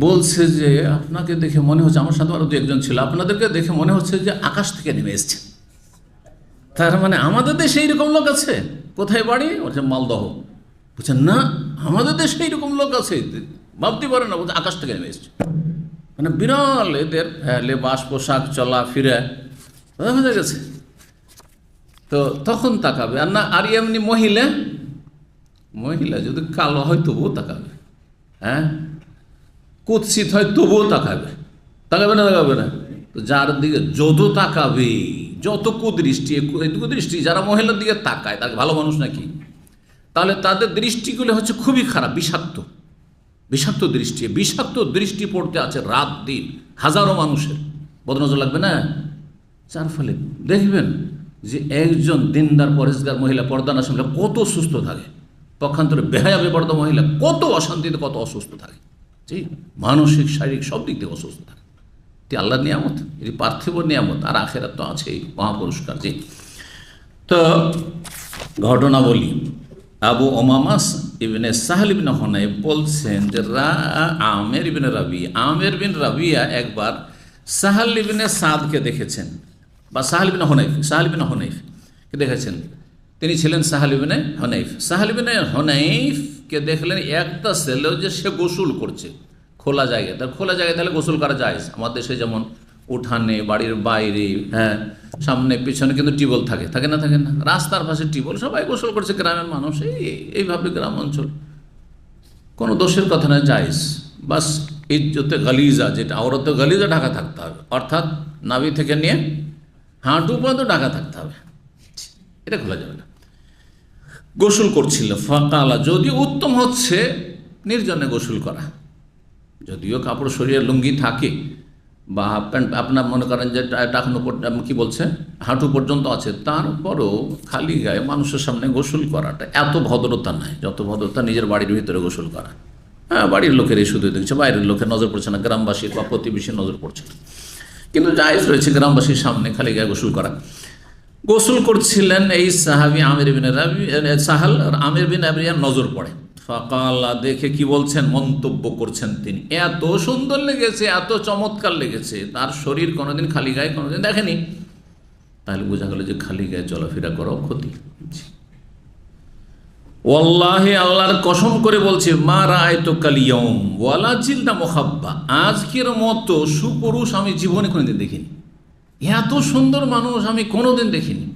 বলছে যে আপনাকে দেখে মনে হচ্ছে, আমার সাথে আরও দু একজন ছিল, আপনাদেরকে দেখে মনে হচ্ছে যে আকাশ থেকে নেমে এসছে। তার মানে আমাদের দেশে এইরকম লোক আছে? কোথায় বাড়ি? বলছে মালদহ। বলছেন না, আমাদের দেশে এইরকম লোক আছে, ভাবতে পারে না, বলছে আকাশ থেকে নেমে এসছে। মানে বিরল এদের লেবাস, পোশাক, চলা ফিরে হয়ে গেছে। তো তখন তাকাবে। আর না, আর এমনি মহিলা যদি কালো হয় তবুও তাকাবে, হ্যাঁ, কুৎসিত হয় তবুও তাকাবে, তাকাবে না? তাকাবে না? তো যার দিকে যত তাকাবে, যত কুদৃষ্টি, যারা মহিলার দিকে তাকায় তাকে ভালো মানুষ নাকি? তাহলে তাদের দৃষ্টিগুলো হচ্ছে খুবই খারাপ, বিষাক্ত দৃষ্টি। বিষাক্ত দৃষ্টি পড়তে আছে রাত দিন হাজারো মানুষের, বদনজর লাগবে না? যার ফলে দেখবেন যে একজন দিনদার পরেশগার মহিলা, পর্দানাসীন মহিলা কত সুস্থ থাকে, পক্ষান্তরে বেহায়া বেপর্দা মহিলা কত অশান্তিতে, কত অসুস্থ থাকে, জি, মানসিক শারীরিক সব দিক থেকে অসুস্থ থাকে। এটি আল্লাহর নিয়ামত, এটি পার্থিব নিয়ামত, আর আখেরাত তো আছেই, মহাপুরস্কার। জি, তো ঘটনা বলি। আবু ওমামাস ইবনে সাহল ইবনে হুনাইফ বলছেন যে আমের ইবনে রাবিয়া, আমের বিন রাবিয়া একবার সাহল ইবনে সাদকে দেখেছেন, বা সাহল ইবনে হুনাইফকে দেখেছেন। তিনি ছিলেন সাহল ইবনে হুনাইফ। সাহল ইবনে হুনাইফকে দেখলেন একটা ছেলেও যে সে গোসল করছে খোলা জায়গায়। তার খোলা জায়গায় তাহলে গোসল করা যায়। আমার দেশে যেমন উঠানে, বাড়ির বাইরে, হ্যাঁ, সামনে পিছনে কিন্তু টিউবওয়েল থাকে, থাকে না? রাস্তার পাশে টিউবওয়েল, সবাই গোসল করছে, গ্রামের মানুষ এইভাবে, গ্রাম অঞ্চল, কোনো দোষের কথা না, জায়েজ। বাস ইজ্জতে গালিজা, যেটা আওরাতে গালিজা ঢাকা থাকতে হবে, অর্থাৎ নাভি থেকে নিয়ে হাঁটু পর্যন্ত ঢাকা থাকতে হবে, এটা খোলা যাবে না। গোসল করছিল। ফাকালা, যদিও উত্তম হচ্ছে নির্জনে গোসল করা, যদিও কাপড় শরীরে লুঙ্গি থাকে বা হাফ প্যান্ট আপনার মনে করেন যে টাকনো কি বলছে হাঁটু পর্যন্ত আছে, তারপরও খালি গায়ে মানুষের সামনে গোসল করাটা এত ভদ্রতা নাই যত ভদ্রতা নিজের বাড়ির ভিতরে গোসল করা। হ্যাঁ, বাড়ির লোকের এই শুধু দেখছে, বাইরের লোকের নজর পড়ছে না, গ্রামবাসীর বা প্রতিবেশীর নজর পড়ছে না, কিন্তু জায়েজ রয়েছে গ্রামবাসীর সামনে খালি গায়ে গোসল করা। গোসল করছিলেন এই সাহাবী আমির বিন সাহাল, আমির বিন রাবিয়ার নজর পড়ে। ফাকালা, দেখে কি বলছেন, মন্তব্য করছেন তিনি, এত সুন্দর লেগেছে, এত চমৎকার লেগেছে, তার শরীর কোনোদিন খালি গায়ে কোনোদিন দেখেনি। তাহলে বোঝা গেল যে খালি গায়ে চলাফেরা করাও ক্ষতি। ওয়াল্লাহি, আল্লাহর কসম করে বলছে, মা রাআইতু কাল ইয়াউম ওয়ালা জিলদা মুখাব্বা, আজকের মতো সুপুরুষ আমি জীবনে কোনোদিন দেখিনি, এত সুন্দর মানুষ আমি কোনোদিন দেখিনি।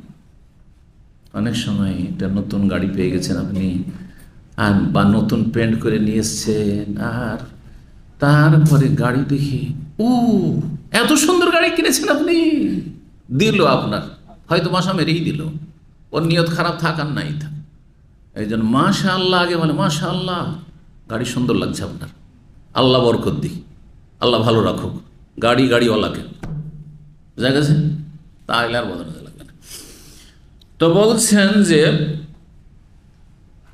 অনেক সময় একটা নতুন গাড়ি পেয়ে গেছেন আপনি, বা নতুন পেন্ট করে নিয়ে এসছেন, আর তারপরে গাড়ি দেখি, এত সুন্দর গাড়ি কিনেছেন আপনি, দিল আপনার, হয়তো মাসা মেরেই দিল, ওর নিয়ত খারাপ থাকার নাই থাক, এই জন্য মাশাআল্লাহ আগে বলে, মাশাআল্লাহ গাড়ি সুন্দর লাগছে আপনার, আল্লাহ বরকত দিক, আল্লাহ ভালো রাখুক গাড়িওয়ালাকে, বুঝা গেছে? তাহলে আর বদলাতে লাগবে না। তো বলছেন যে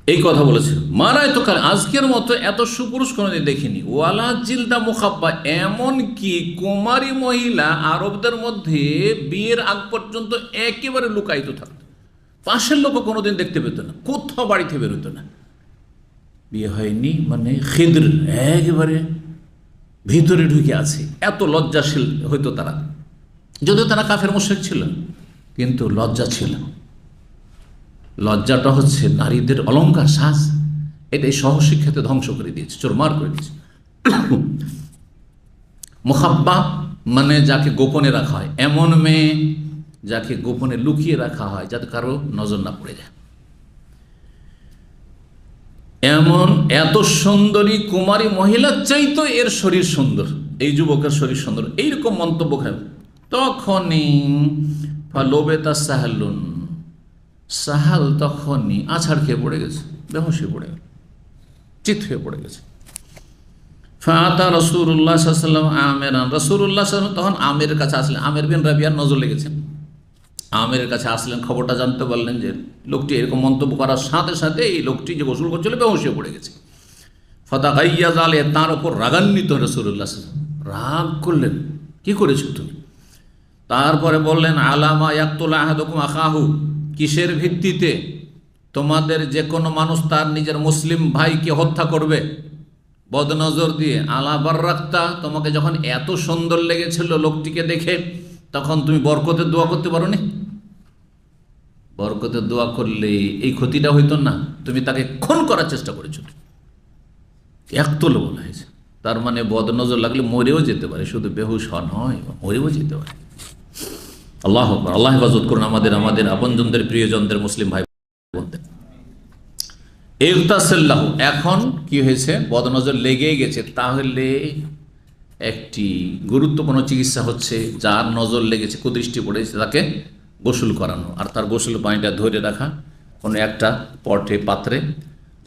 এই কথা বলেছে, মারায় তো আজকের মতো এত সুপুরুষ কোনোদিন দেখিনি, ওয়ালা জিলদা মুখাব্বা, এমন কি কুমারী মহিলা আরবদের মধ্যে বিয়ের আগ পর্যন্ত একেবারে লুকায়িত থাকতো, পাশের লোকও কোনোদিন দেখতে পেত না, কোথাও বাড়িতে বেরোতো না, বিয়ে হয়নি মানে খিদ্র, একেবারে ভিতরে ঢুকে আছে, এত লজ্জাশীল হইতো তারা, যদিও তারা কাফের মুশরিক ছিল, কিন্তু লজ্জা ছিল। লজ্জাটা হচ্ছে নারীদের অলংকার, সাজ, এটাই সহশিক্ষাতে ধ্বংস করে দিয়েছে, চোরমার করে দিয়েছে। মুখাব্বা মানে যাকে গোপনে রাখা হয়, এমন মেয়ে যাকে গোপনে লুকিয়ে রাখা হয় যাতে কারো নজর না পড়ে যায়, এমন এত সুন্দরী কুমারী মহিলার চাইতো এর শরীর সুন্দর, এই যুবকের শরীর সুন্দর, এইরকম মন্তব্য খাবে। তখনই ফালোবেতা সাহালুন, সাহাল তখনই আছাড় খেয়ে পড়ে গেছে, বেহুশ হয়ে পড়ে গেল, চিত হয়ে পড়ে গেছে। ফাতা রাসূলুল্লাহ সাল্লাল্লাহু আলাইহি ওয়াসাল্লাম আমেরান, রাসূলুল্লাহ সাল্লাল্লাহু আলাইহি ওয়াসাল্লাম তখন আমেরের কাছে আসলেন, আমের বিন রাবিয়ার নজর লেগেছেন, আমেরের কাছে আসলেন, খবরটা জানতে পারলেন যে লোকটি এরকম মন্তব্য করার সাথে সাথে এই লোকটি যে গোসল করছিল বেহুশ হয়ে পড়ে গেছে। ফাতাগাইয়াজ আলাইহি, তার উপর রাগান্বিত রাসূলুল্লাহ সাল্লাল্লাহু আলাইহি ওয়াসাল্লাম, রাগ করলেন, কি করেছো তুমি? তারপরে বললেন, আলামা ইয়াকতুল আহাদুকুম আখাহু, কিসের ভিত্তিতে তোমাদের যে কোনো মানুষ তার নিজের মুসলিম ভাইকে হত্যা করবে? বদনজর দিয়ে। আলা বাররাক্তা, তোমাকে যখন এত সুন্দর লেগেছিল লোকটিকে দেখে, তখন তুমি বরকতের দোয়া করতে পারো নি? বরকতের দোয়া করলে এই ক্ষতিটা হইতো না, তুমি তাকে খুন করার চেষ্টা করেছো। একতুল বলা হয়েছে, তার মানে বদনজর লাগলে মরেও যেতে পারে, শুধু বেহুশ হওয়া নয়, মরেও যেতে পারে। আল্লাহ আকবার, আল্লাহ হেফাজত করুন আমাদের আপনজনদের, প্রিয়জনদের, মুসলিম ভাই বোনদের। ইগতাসাল্লাহু, এখন কি হয়েছে, বদনজর লেগেই গেছে, তাহলে একটি গুরুত্বপূর্ণ চিকিৎসা হচ্ছে, যার নজর লেগেছে, কুদৃষ্টি পড়েছে, তাকে গোসল করানো, আর তার গোসল পানিটা ধরে রাখা কোনো একটা পাত্রে,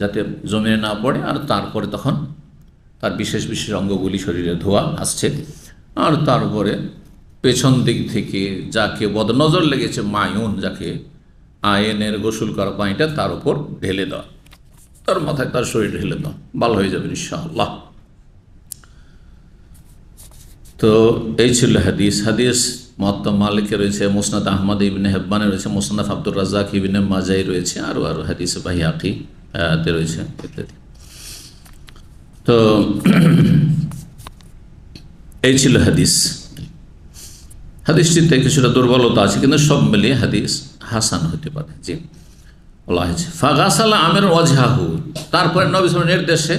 যাতে জমিয়ে না পড়ে, আর তারপরে তখন তার বিশেষ বিশেষ অঙ্গগুলি শরীরে ধোয়া আসছে, আর তারপরে পেছন দিক থেকে যাকে বদনজর লেগেছে, মায়ুন, যাকে আয়েনের গোসল করা পানিটা তার উপর ঢেলে দেওয়া, তার মাথায় তার শরীর ঢেলে দেওয়া, ভালো হয়ে যাবে ইনশাআল্লাহ। তো এই ছিল হাদিস। হাদিস মুওয়াত্তা মালিকে রয়েছে, মুসনাদ আহমদ ইবনে হিব্বানে রয়েছে, মুসনাদ আব্দুর রাজ্জাক ইবনে মাজাহ রয়েছে, আরও হাদিস বাইহাকি তে রয়েছে ইত্যাদি। তো এই ছিল হাদিস। হাদিসটিতে কিছুটা দুর্বলতা আছে, কিন্তু সব মিলিয়ে হাদিস হাসান হতে পারে। জি, বলা হয়েছে ফাগাসালা আমের ওয়াজহাহু, তারপরে নবী সাল্লাল্লাহু আলাইহি ওয়াসাল্লাম নির্দেশে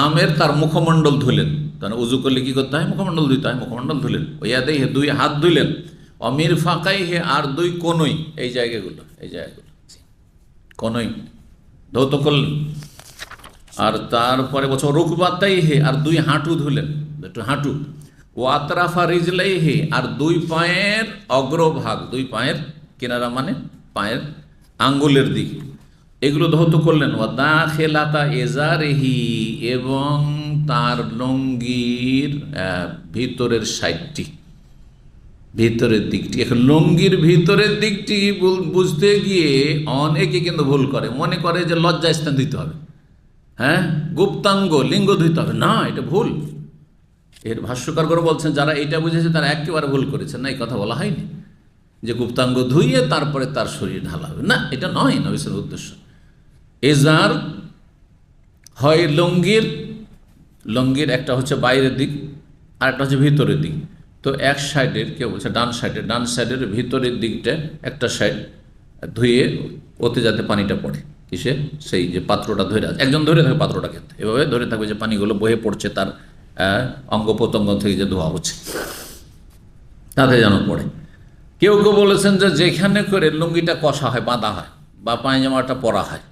আমের তার মুখমণ্ডল ধুলেন। কারণ উজু করলে কি করতে হয়? মুখমণ্ডল ধুইতে হয়। মুখমণ্ডল ধুলেন, ওয়াদাই হে, দুই হাত ধুইলেন, অমির ফাঁকাই হে, আর দুই কোনই, এই জায়গাগুলো কোনই ধৌত করলেন। আর তারপরে বলছে রুকবাতাই হে, আর দুই হাঁটু ধুলেন, একটু হাঁটু। ও আতরাফা রিজলাই হে, আর দুই পায়ের অগ্রভাগ, দুই পায়ের কিনারা মানে পায়ের আঙ্গুলের দিক, এগুলো ধৌত করলেন। ও দাখিলাতা এজারিহি, এবং তার লুঙ্গির ভিতরের সাইডটি, ভিতরের দিকটি। এখন লুঙ্গির ভিতরের দিকটি বুঝতে গিয়ে অনেকে কিন্তু ভুল করে, মনে করে যে লজ্জাস্থান দিতে হবে, হ্যাঁ, গুপ্তাঙ্গ লিঙ্গ ধুইতে হবে। না, এটা ভুল। এর ভাষ্যকার করে বলছেন যারা এটা বুঝেছে তারা একেবারে ভুল করেছেন। না, এই কথা বলা হয়নি যে গুপ্তাঙ্গ ধুইয়ে তারপরে তার শরীর ঢালা হবে। না, এটা নয় নবী সাল্লাল্লাহু আলাইহি ওয়াসাল্লামের উদ্দেশ্য। এজার হয় লুঙ্গির একটা হচ্ছে বাইরের দিক, আর একটা হচ্ছে ভিতরের দিক। তো এক সাইডের, কেউ বলছে ডান সাইডের ভিতরের দিকটা একটা সাইড ধুয়ে, ওতে যাতে পানিটা পড়ে, কিসে, সেই যে পাত্রটা ধরে আছে, একজন ধরে থাকে পাত্রটাকে, এভাবে ধরে থাকবে যে পানিগুলো বয়ে পড়ছে তার অঙ্গ প্রত্যঙ্গ থেকে যে ধোয়া হচ্ছে তাতে যেন পড়ে। কেউ কেউ বলেছেন যে যেখানে করে লুঙ্গিটা কষা হয়, বাঁধা হয়, বা পায়জামাটা পরা হয়,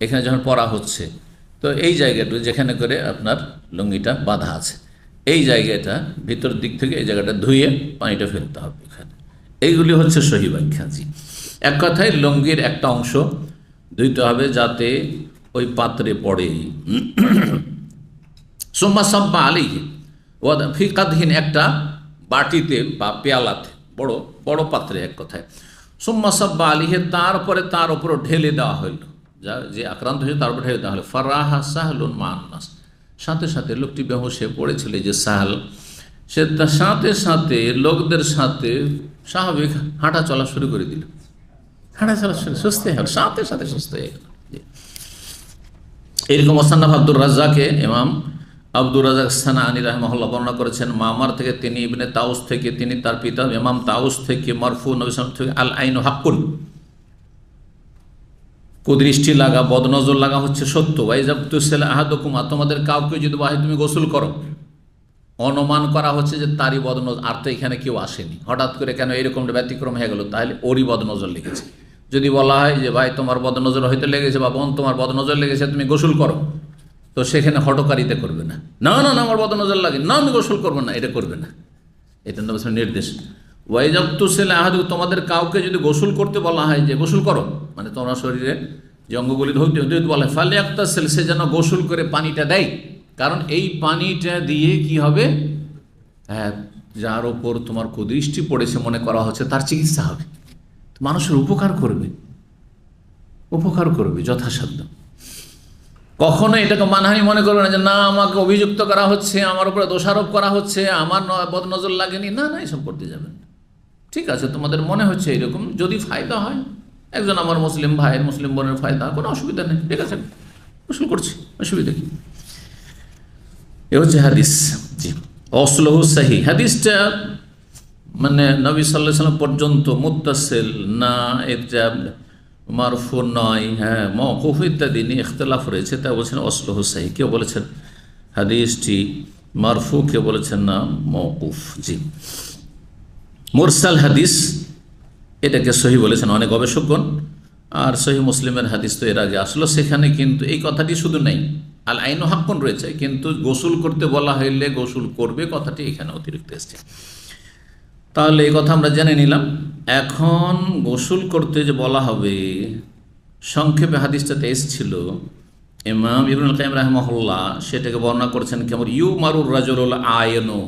এখানে যখন পরা হচ্ছে, তো এই জায়গাটা যেখানে করে আপনার লুঙ্গিটা বাঁধা আছে, এই জায়গাটা ভিতর দিক থেকে এই জায়গাটা ধুয়ে পানিটা ফেলতে হবে এখানে। এইগুলি হচ্ছে সহি ব্যাখ্যা। জি, এক কথায় লুঙ্গির একটা অংশ ধুইতে হবে যাতে ওই পাত্রে পড়ে। সুম্মা সাব্বা আলাইহি ফি কাদহিন, একটা বাটিতে বা পেয়ালাতে, বড় বড় পাত্রে, এক কথায়। সুম্মা সাব্বা আলাইহি, তারপরে তার উপর ঢেলে দেওয়া হইল, যে আক্রান্ত হয়েছে তার উপর ঢেলে দেওয়া হলো। ফারাহা সাহলুন মা আন্নাস, সাথে সাথে লোকটি বেহুশে পড়েছিল, যে সাহাল, সে তার সাথে সাথে লোকদের সাথে স্বাভাবিক হাঁটা চলা শুরু করে দিল। হাঁটা চলা শুরু, সুস্থ হয়ে গেল, সাথে সাথে সুস্থ হয়ে গেল। এরকম মুসান্নাফ আব্দুর রাজ্জাকে ইমাম আব্দুর রাজ্জাক সানাআনী রাহিমাহুল্লাহ বর্ণনা করেছেন মামার থেকে, তিনি ইবনে তাউস থেকে, তিনি তার পিতা ইমাম তাউস থেকে, মারফু নবী সাল্লাল্লাহু আলাইহি ওয়াসাল্লাম থেকে, আল আইনু হাক্কুন, কুদৃষ্টি লাগা, বদনজর লাগা হচ্ছে সত্য। ওয়াইজাবতুসিল আহাদুকুম, তোমাদের কাউকে যদি বলে তুমি গোসল করো, অনুমান করা হচ্ছে যে তারই বদনজর, আর তো এখানে কেউ আসেনি, হঠাৎ করে কেন এরকম ব্যতিক্রম হয়ে গেল, তাহলে ওরই বদনজর লেগেছে। যদি বলা হয় যে ভাই তোমার বদনজর হয়তো লেগেছে, বা বোন তোমার বদনজর লেগেছে, তুমি গোসল করো, তো সেখানে হটকারিতা করবে না, না না না আমার বদনজর লাগে না, আমি গোসল করবো না, এটা করবে না। এটা নবীর নির্দেশ। ওয়াইজাবতুসিল আহাদুকুম, তোমাদের কাউকে যদি গোসল করতে বলা হয় যে গোসল করো, মানে তোমার শরীরে যে অঙ্গগুলি ধুতে বলা হয়, ফালিয়াক্তাসিল, সে যেন গোসল করে পানিটা দেয়। কারণ এই পানিটা দিয়ে কি হবে, হ্যাঁ, যার ওপর তোমার কুদৃষ্টি পড়েছে মনে করা হচ্ছে তার চিকিৎসা হবে, মানুষের উপকার করবে যথাসাধ্য। কখনো এটাকে মানহানি মনে করবে না, যে না আমাকে অভিযুক্ত করা হচ্ছে, আমার উপরে দোষারোপ করা হচ্ছে, আমার বদনজর লাগেনি, না না, এসব করতে যাবেন। ঠিক আছে, তোমাদের মনে হচ্ছে এরকম, যদি ফায়দা হয়, একজন আমার মুসলিম ভাইয়ের, মুসলিম বোনের ফায়দা, কোনো অসুবিধা নেই, ঠিক আছে, গোসল করছি, অসুবিধা কি। এ হচ্ছে হাদিস। জি, অসলহু সাহি, হাদিসটা মানে নবী সাল্লাল্লাহু আলাইহি ওয়াসাল্লাম পর্যন্ত মুত্তাসিল না, এটা মারফু নয়, হ্যাঁ, মওকুফ ইত্যাদি নিয়ে ইখতিলাফ রয়েছে। তা বলছেন অসলহু সাহি, কেউ বলেছেন হাদিসটি মারফু, কেউ বলেছেন না মওকুফ। জি, মুরসাল হাদিস এটাকে সহি বলেছেন অনেক গবেষকগণ। আর সহি মুসলিমের হাদিস তো এর আগে আসলো, সেখানে কিন্তু এই কথাটি শুধু নেই, আল আইনু হাক্কুন রয়েছে, কিন্তু গোসল করতে বলা হইলে গোসল করবে কথাটি এখানে অতিরিক্ত এসছে। তাহলে এই কথা আমরা জেনে নিলাম। এখন গোসল করতে যে বলা হবে, সংক্ষেপে হাদিসটাতে এসেছিল, ইমাম ইবনুল কাইয়িম রাহিমাহুল্লাহ সেটাকে বর্ণনা করেছেন কেমন, ইউমারুর রাজুলুল আয়নু,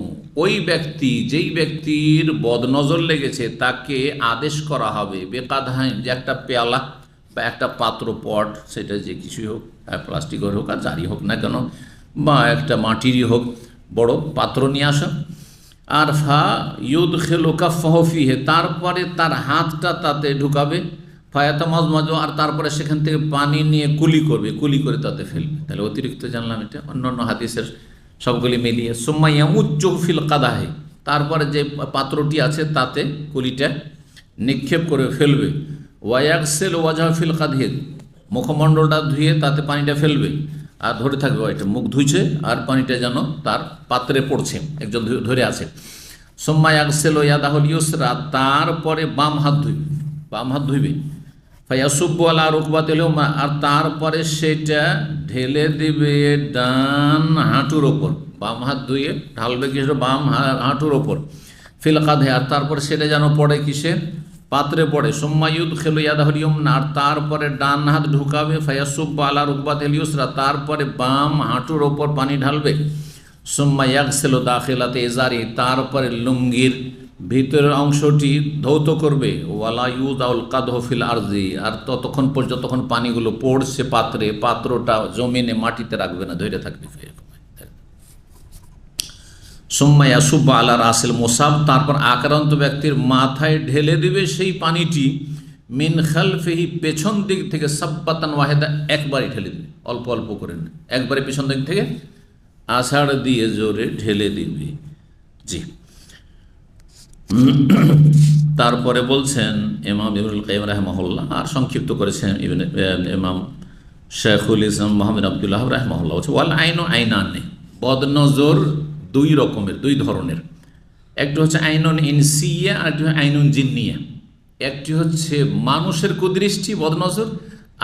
ওই ব্যক্তি, যেই ব্যক্তির বদনজর লেগেছে তাকে আদেশ করা হবে, বেকাদহাইন, যে একটা পেয়ালা বা একটা পাত্র, পট, সেটা যে কিছুই হোক, প্লাস্টিকের হোক আর যারই হোক না কেন, বা একটা মাটিরই হোক, বড় পাত্র নিয়ে আসা, আর ফা ইউদ খেলো কাফাহ ফিহে, তারপরে তার হাতটা তাতে ঢুকাবে, ফায়াতা মাজমাজ, আর তারপরে সেখান থেকে পানি নিয়ে কুলি করবে, কুলি করে তাতে ফেলবে। তাহলে অতিরিক্ত জানলাম এটা, অন্যান্য হাদিসের সবগুলি মিলিয়ে। সুম্মা ইয়ামুজ্জু ফিল কাদাহে, তারপরে যে পাত্রটি আছে তাতে কুলিটা নিক্ষেপ করে ফেলবে। ওয়ায়াকসেল ওয়াজহ ফিল কাদহে, মুখমণ্ডলটা ধুয়ে তাতে পানিটা ফেলবে আর ধরে থাকবে, ওইটা মুখ ধুইছে আর পানিটা যেন তার পাত্রে পড়ছে, একজন ধরে আছে। সুম্মা ইয়াকসেল ইয়াদাহুল ইউসরা, তারপরে বাম হাত ধুইবে, বাম হাত ধুইবে। ফায়াসুব্বু আলা রুকবাতিল উমরা, আর তারপরে সেটা ঢেলে দিবে ডান হাঁটুর ওপর, বাম হাত ধুয়ে ঢালবে কিসের, বাম হাঁটুর ওপর। ফিল কাঁধে, আর তারপরে সেটা যেন পড়ে কিসে, পাত্রে পড়ে। সুম্মা ইউদখিলু ইয়াদাহুল ইয়ুমনা, আর তারপরে ডান হাত ঢুকাবে। ফায়াসুব্বু আলা রুকবাতিল ইউসরা, তারপরে বাম হাঁটুর ওপর পানি ঢালবে। সুম্মা ইয়াগসিলু দাখিলাতে ইজারি, তারপরে লুঙ্গির ভিতরের অংশটি ধৌত করবে। ওয়ালা ইউদাউল কাদহু ফিল আরজি, আর ততক্ষণ পর্যন্ত যতক্ষণ পানিগুলো পড়ছে পাত্রে, পাত্রটা জমিনে মাটিতে রাখবে না, ধরে থাকবে। সুম্মা ইয়াসুব্বু আলা রাসিল মুসাব, তারপর আক্রান্ত ব্যক্তির মাথায় ঢেলে দিবে সেই পানিটি। মিন খালফিহি, পেছন দিক থেকে, সাব্বাতান ওয়াহেদা, একবারই ঢেলে দিবে, অল্প অল্প করে না, একবারে পেছন দিক থেকে আষাঢ় দিয়ে জোরে ঢেলে দিবে। জি, তারপরে বলছেন ইমাম ইবনুল কাইয়িম রাহিমাহুল্লাহ, আর সংক্ষিপ্ত করেছেন ইমাম শেখুল ইসলাম মুহাম্মদ আব্দুল্লাহ রাহিমাহুল্লাহ, বলছে ওয়াল আইনু আইনানে, বদনজর দুই রকমের, দুই ধরনের। একটি হচ্ছে আইনুন ইনসিয়া, আর একটি হচ্ছে আইনুন জিন্নিয়া। একটি হচ্ছে মানুষের কুদৃষ্টি বদনজর,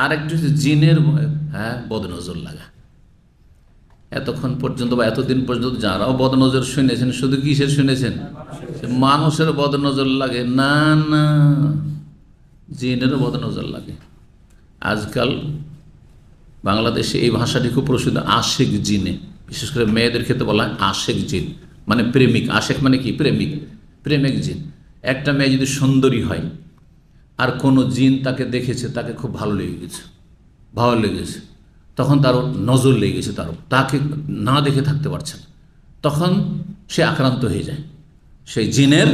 আর একটি হচ্ছে জিনের বদনজর লাগা। এতক্ষণ পর্যন্ত বা এতদিন পর্যন্ত যারাও বদনজর শুনেছেন, শুধু কিসের শুনেছেন? মানুষের বদনজর লাগে না, না, জিনেরও বদনজর লাগে। আজকাল বাংলাদেশে এই ভাষাটি খুব প্রসিদ্ধ, আশেক জিনে। বিশেষ করে মেয়েদের ক্ষেত্রে বলা হয় আশেক জিন, মানে প্রেমিক। আশেক মানে কি? প্রেমিক, প্রেমিক জিন। একটা মেয়ে যদি সুন্দরী হয় আর কোনো জিন তাকে দেখেছে, তাকে খুব ভালো লেগে গেছে, ভালো লেগেছে, তখন তারও নজর লেগে গেছে, তাকে না দেখে থাকতে পারছে না, তখন সে আক্রান্ত হয়ে যায়, সেই জিনের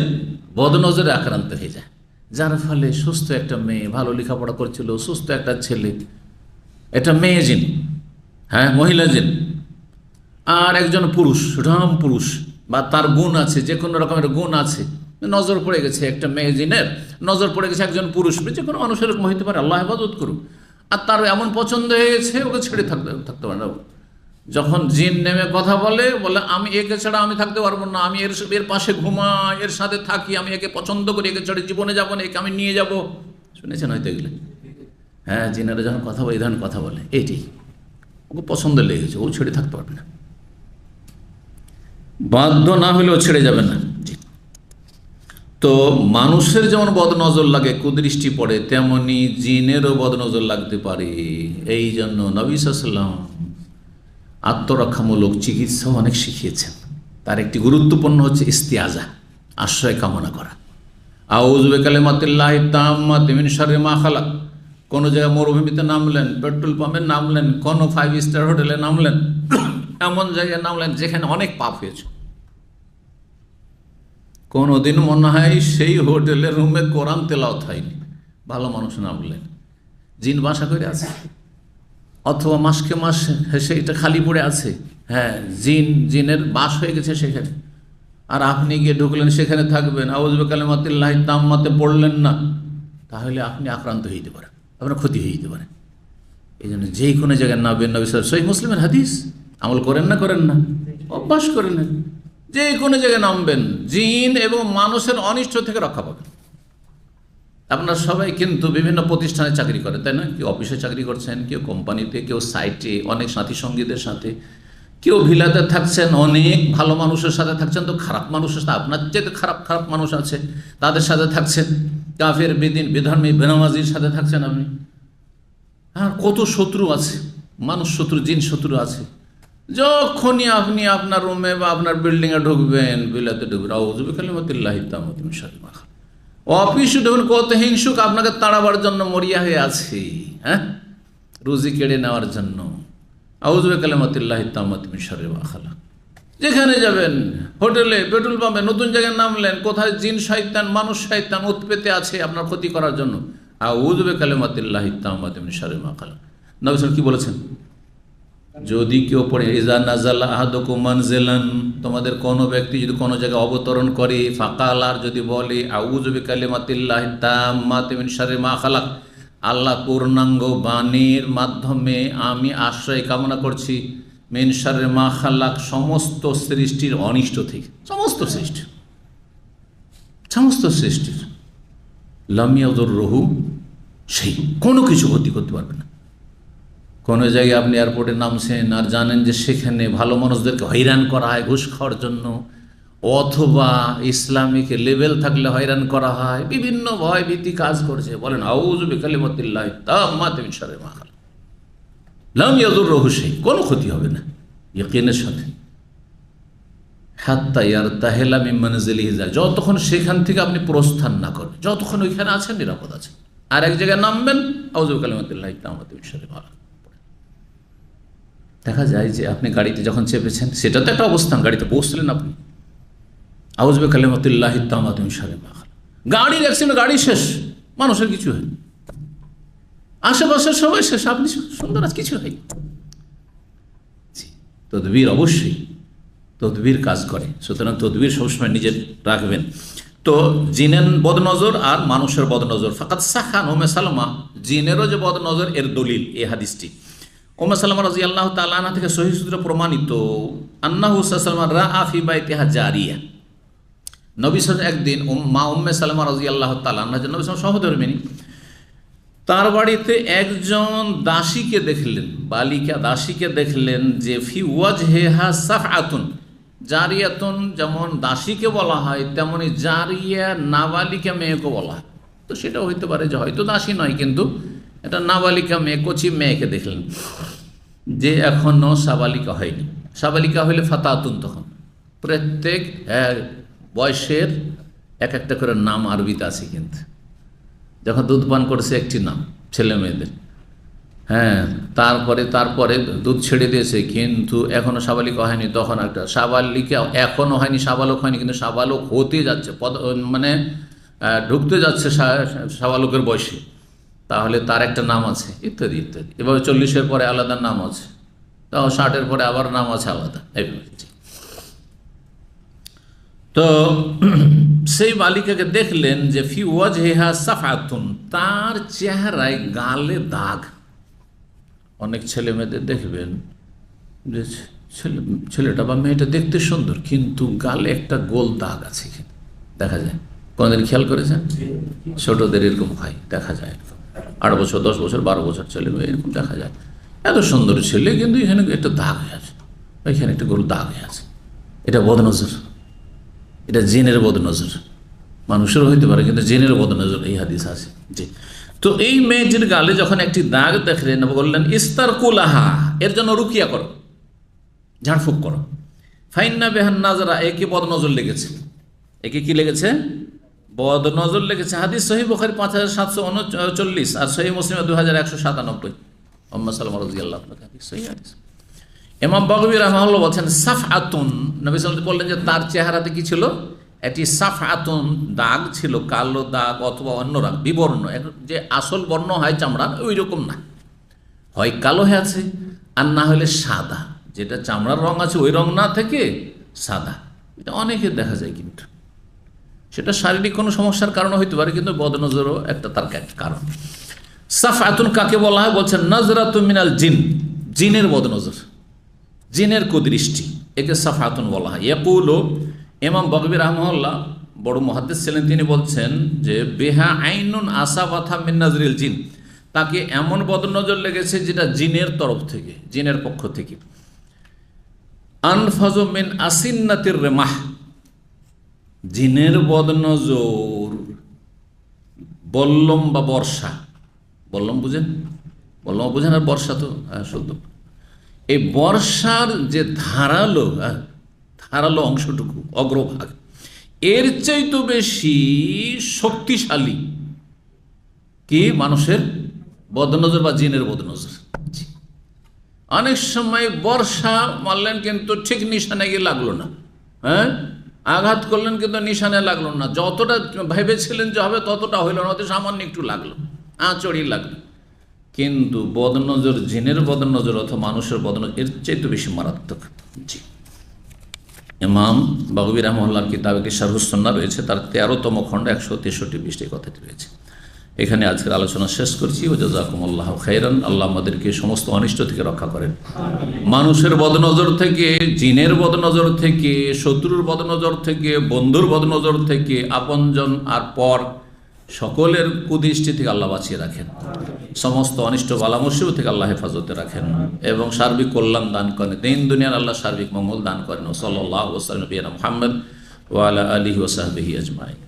বদনজরে আক্রান্ত হয়ে যায়। যার ফলে সুস্থ একটা মেয়ে, ভালো লেখাপড়া করছিল, সুস্থ একটা ছেলে, এটা মেয়ে জিন, মহিলা জিন, আর একজন পুরুষ, রাম পুরুষ, বা তার গুণ আছে, যে কোনো রকমের গুণ আছে, নজর পড়ে গেছে একটা মেয়ে জিনের, নজর পড়ে গেছে একজন পুরুষ, যে কোনো মানুষের এরকম হইতে পারে, আল্লাহ হেফাজত করুক। আর তার এমন পছন্দ হয়েছে, ওকে ছেড়ে থাকতে পারে না। যখন জিন নেমে কথা বলে আমি একে ছাড়া আমি থাকতে পারবো না, আমি এর পাশে ঘুমাই, এর সাথে থাকি, আমি একে পছন্দ করি, একে ছেড়ে জীবনে যাবো না, একে আমি নিয়ে যাব। শুনেছেন হয়তো এগুলো? জিনেরা যখন কথা বলে, এই ধরনের কথা বলে, এইটি ওকে পছন্দ লেগেছে, ও ছেড়ে থাকতে পারবে না, বাধ্য না হলেও ছেড়ে যাবে না। তো মানুষের যেমন বদনজর লাগে, কুদৃষ্টি পড়ে, তেমনি জিনেরও বদনজর লাগতে পারে। এই জন্য নবী সাল্লাল্লাহু আলাইহি ওয়াসাল্লাম আত্মরক্ষামূলক চিকিৎসা অনেক শিখিয়েছেন। তার একটি গুরুত্বপূর্ণ হচ্ছে ইস্তিয়াজা, আশ্রয় কামনা করা। আউযু বিকালিমাতিল্লাহি তাম্মাতি মিন শাররি মা খালাক। কোনো জায়গায় মরুভূমিতে নামলেন, পেট্রোল পাম্পে নামলেন, কোনো 5 স্টার হোটেলে নামলেন, এমন জায়গায় নামলেন যেখানে অনেক পাপ হয়েছে, কোনোদিন মনে হয় সেই হোটেলের রুমে কোরআন তেলাওয়াত হয়নি, ভালো মানুষ নামলেন, জিন বাসা করে আছে, অথবা মাসকে মাস সেইটা খালি পড়ে আছে, জিনের বাস হয়ে গেছে সেখানে, আর আপনি গিয়ে ঢুকলেন, সেখানে থাকবেন, আউযু বিকালিমাতিল্লাহি তাম্মাতে পড়লেন না, তাহলে আপনি আক্রান্ত হইতে পারেন, আপনার ক্ষতি হয়ে যেতে পারে। এই জন্য যেই কোনো জায়গায় নামবেন, নবী সাল্লাল্লাহু আলাইহি ওয়াসাল্লাম, সহিহ মুসলিমের হাদিস, আমল করেন না, অভ্যাস করে নেন, যে কোনো জায়গায় নামবেন, জিন এবং মানুষের অনিষ্ট থেকে রক্ষা পাবেন। আপনারা সবাই কিন্তু বিভিন্ন প্রতিষ্ঠানে চাকরি করেন, তাই না? কেউ অফিসে চাকরি করছেন, কেউ কোম্পানিতে, কেউ সাইটে, অনেক সাথী সঙ্গীদের সাথে, কেউ ভিলাতে থাকছেন, অনেক ভালো মানুষের সাথে থাকছেন, তো খারাপ মানুষের সাথে, আপনার চেয়ে খারাপ খারাপ মানুষ আছে, তাদের সাথে থাকছেন, কাফের বিধর্মী বেনামাজির সাথে থাকছেন আপনি। কত শত্রু আছে, মানুষ শত্রু, জিন শত্রু আছে। যখনই আপনি আপনার রুমে বা আপনার বিল্ডিংয়ে ঢুকবেন, বিলাতে ঢুকবেন, আউযু বিকালিমাতিল্লাহি তাম্মাতি মিন শাররি মা খালাক। অফিসে ঢুকবেন, কত হিংসুক আপনাকে তাড়াবার জন্য মরিয়া হয়ে আছে, রুজি কেড়ে নেওয়ার জন্য, আউযু বিকালিমাতিল্লাহি তাম্মাতি মিন শাররি মা খালাক। যেখানে যাবেন হোটেলে, পেট্রোল পাম্পে, নতুন জায়গায় নামলেন, কোথায় জিন শয়তান মানুষ শয়তান উৎপেতে আছে আপনার ক্ষতি করার জন্য, আউযু বিকালিমাতিল্লাহি তাম্মাতি মিন শাররি মা খালাক। নবী সাল্লাল্লাহু আলাইহি ওয়াসাল্লাম কি বলেছেন? যদি কেউ পড়ে ইজা নাজালা আহাদুকুম মানজিলান, তোমাদের কোনো ব্যক্তি যদি কোনো জায়গায় অবতরণ করে, ফাকাল, আর যদি বলে আউযু বিকালিমাতিল্লাহি তাম্মাতি মিন শাররি মা খালাক, আল্লাহ পূর্ণাঙ্গ বাণীর মাধ্যমে আমি আশ্রয় কামনা করছি মিন শাররি মা খালাক, সমস্ত সৃষ্টির অনিষ্ট থেকে, সমস্ত সৃষ্টির লাম ইয়াদুররুহু সেই, কোনো কিছু ক্ষতি করতে পারবে না। কোনো জায়গায় আপনি এয়ারপোর্টে নামছেন আর জানেন যে সেখানে ভালো মানুষদেরকে হয়রান করা হয় ঘুষ খাওয়ার জন্য, অথবা ইসলামিক লেভেল থাকলে হয়রান করা হয়, বিভিন্ন ভয় ভীতি কাজ করছে, বলেন আউযু বিকালিমাতিল্লাহি তাম্মাতি মিন শাররি মা খালাক, লাম ইয়াদুররুহু সেই, কোনো ক্ষতি হবে না ইয়াকিনের সাথে, হাত্তা ইয়ারতাহিলা মিন মানজিলিহি, যতক্ষণ সেখান থেকে আপনি প্রস্থান না করবেন, যতক্ষণ ওইখানে আছেন নিরাপদ আছেন। আর এক জায়গায় নামবেন আউযু বিকালিমাতিল্লাহি তাম্মাতি মিন শাররি মা খালাক। দেখা যায় যে আপনি গাড়িতে যখন চেপেছেন, সেটা তো একটা অবস্থান, গাড়িতে বসলেন আপনি, আউযু বিকালিমাতিল্লাহি তাম্মাতি মিন শাররি মা খালাক, গাড়ির অ্যাক্সিডেন্ট, গাড়ি শেষ, মানুষের কিছু হয়নি, আশেপাশের সবাই শেষ, আপনি সুন্দর আছে, কিছু হয়নি। তদবির অবশ্যই, তদবির কাজ করে, সুতরাং তদবির সবসময় নিজের রাখবেন। তো জিনের বদনজর আর মানুষের বদনজর, ফাকাত সাখান উম্মে সালমা, জিনেরও যে বদনজর এর দলিল এই হাদিসটি। উম্মে সালমা রাদিয়াল্লাহু তাআলা আনহা থেকে সহিহ সূত্রে প্রমাণিত, আন্নাহু সাল্লাল্লাহু রাআ ফি বাইতিহা জারিয়া, নবী সাল্লাল্লাহু একদিন মা উম্মে সালমা রাদিয়াল্লাহু তাআলা আনহা, নবী সাল্লাল্লাহু সহধর্মিণী, তার বাড়িতে একজন দাসীকে দেখলেন, বালিকা দাসীকে দেখলেন, যে ফি ওয়াজহিহা সাফআতুন, জারিয়াতুন যেমন দাসীকে বলা হয়, তেমনি জারিয়া নাবালিকা মেয়েকে বলা হয়। তো সেটা হইতে পারে যে হয়তো দাসী নয়, কিন্তু এটা নাবালিকা মেয়ে, কচি মেয়েকে দেখলেন, যে এখনও সাবালিকা হয়নি। সাবালিকা হইলে ফাতাতুন, তখন প্রত্যেক বয়সের এক একটা করে নাম আরবিতে আছে, কিন্তু যখন দুধ পান করছে একটি নাম ছেলে মেয়েদের, হ্যাঁ, তারপরে দুধ ছেড়ে দিয়েছে কিন্তু এখনও সাবালিকা হয়নি, তখন একটা সাবালিকা, এখনও হয়নি, সাবালক হয়নি, কিন্তু সাবালক হতে যাচ্ছে, মানে ঢুকতে যাচ্ছে সাবালকের বয়সে, তাহলে তার একটা নাম আছে, ইত্যাদি ইত্যাদি। এভাবে 40-এর পরে আলাদা নাম আছে, তাও 60-এর পরে আবার নাম আছে আলাদা, এইভাবে। তো সেই বালিকাকে দেখলেন যে ফি ওয়াজহিহা সাফআতুন, তার চেহারায় গালে দাগ। অনেক ছেলে মেয়েদের দেখবেন যে ছেলেটা বা মেয়েটা দেখতে সুন্দর, কিন্তু গালে একটা গোল দাগ আছে, দেখা যায়। কোনদিন খেয়াল করেছেন? ছোটদের এরকম হয়, দেখা যায়, 8 বছর 10 বছর 12 বছর ছেলে মেয়ে এরকম দেখা যায়, এত সুন্দর ছেলে, কিন্তু এখানে একটা দাগ হয়ে আছে, এখানে একটা গোল দাগ হয়ে আছে। এটা বদনজর, এটা জিনের বদনজর, মানুষেরও হইতে পারে, কিন্তু জিনের বদনজর এই হাদিস আছে। জি, তো এই মেয়েটির গালে যখন একটি দাগ দেখলেন, বললেন ইস্তারকুলাহা, এর জন্য রুকিয়া করো, ঝাড়ফুঁক করো। ফাইন্না বেহান নাজরা, একে বদনজর লেগেছে, একে কি লেগেছে? বদনজর লেগেছে। হাদিস সহিহ বুখারী 5739 আর সহিহ মুসলিম 2197। উম্মে সালমা রাদিয়াল্লাহু আনহা হাদিস, সহিহ হাদিস। ইমাম বাগবী রাহমাহুল্লাহ বলেন সাফআতুন, নবী সাল্লাল্লাহু আলাইহি ওয়াসাল্লাম বললেন যে তার চেহারাতে কি ছিল? একটি সাফআতুন, দাগ ছিল, কালো দাগ অথবা অন্য রঙ, বিবর্ণ, যে আসল বর্ণ হয় চামড়ার ওই রকম না, হয় কালো হয়ে আছে আর না হলে সাদা, যেটা চামড়ার রং আছে ওই রং না থেকে সাদা। এটা অনেকে দেখা যায়, কিন্তু সেটা শারীরিক কোনো সমস্যার কারণে হইতে পারে, কিন্তু বদনজরও একটা তার কারণ। সাফআতুন কাকে বলা হয়? বলছেন নজরাতুন মিনাল জিন, জিনের বদনজর, জিনের কুদৃষ্টি, একে সাফআতুন বলা হয়। ইয়াকুলু, ইমাম বাগবী রাহমাহুল্লাহ বড় মুহাদ্দিস ছিলেন, তিনি বলছেন যে বেহা আইনুন আসাবাথা মিন নাজরিল জিন, তাকে এমন বদনজর লেগেছে যেটা জিনের তরফ থেকে, জিনের পক্ষ থেকে। আনফাজু মিন আসিন্নাতির রিমাহ, জিনের বদনজর বল্লম বা বর্ষা, বল্লম বুঝেন? বল্লম বুঝেন, আর বর্ষা তো শুদ্ধ। এই বর্ষার যে ধারালো অংশটুকু, অগ্রভাগ, এর চাইতে বেশি শক্তিশালী কি মানুষের বদনজর বা জিনের বদনজর। অনেক সময় বর্ষা মারলেন কিন্তু ঠিক নিশানে গিয়ে লাগলো না, হ্যাঁ, আঘাত করলেন কিন্তু নিশানে লাগলো না, যতটা ভেবেছিলেন যে হবে ততটা হইল না, অত সামান্য একটু লাগলো, আঁচড়ি লাগলো। কিন্তু বদনজর, জিনের বদনজর অথবা মানুষের বদনজর এর চাইতে বেশি মারাত্মক। জি, ইমাম বাগবী রাহমাহুল্লাহর কিতাবে কি শারহুস সুন্নাহ রয়েছে, তার 13তম খণ্ড 163 পৃষ্ঠা কথাটি রয়েছে। এখানে আজকের আলোচনা শেষ করছি। ও জাযাকুমুল্লাহু খাইরান। আল্লাহ আমাদেরকে সমস্ত অনিষ্ট থেকে রক্ষা করেন, মানুষের বদনজর থেকে, জিনের বদনজর থেকে, শত্রুর বদনজর থেকে, বন্ধুর বদনজর থেকে, আপনজন আর পর সকলের কুদৃষ্টি থেকে আল্লাহ বাঁচিয়ে রাখেন, সমস্ত অনিষ্ট বালা মুসিবত থেকে আল্লাহ হেফাজতে রাখেন এবং সার্বিক কল্যাণ দান করেন, দিন দুনিয়ার আল্লাহ সার্বিক মঙ্গল দান করেন। সাল্লাল্লাহু আলাইহি ওয়া সাল্লাম নবিয়ানা মুহাম্মদ ওয়া আলা আলিহি ওয়া সাহবিহি আজমাইন।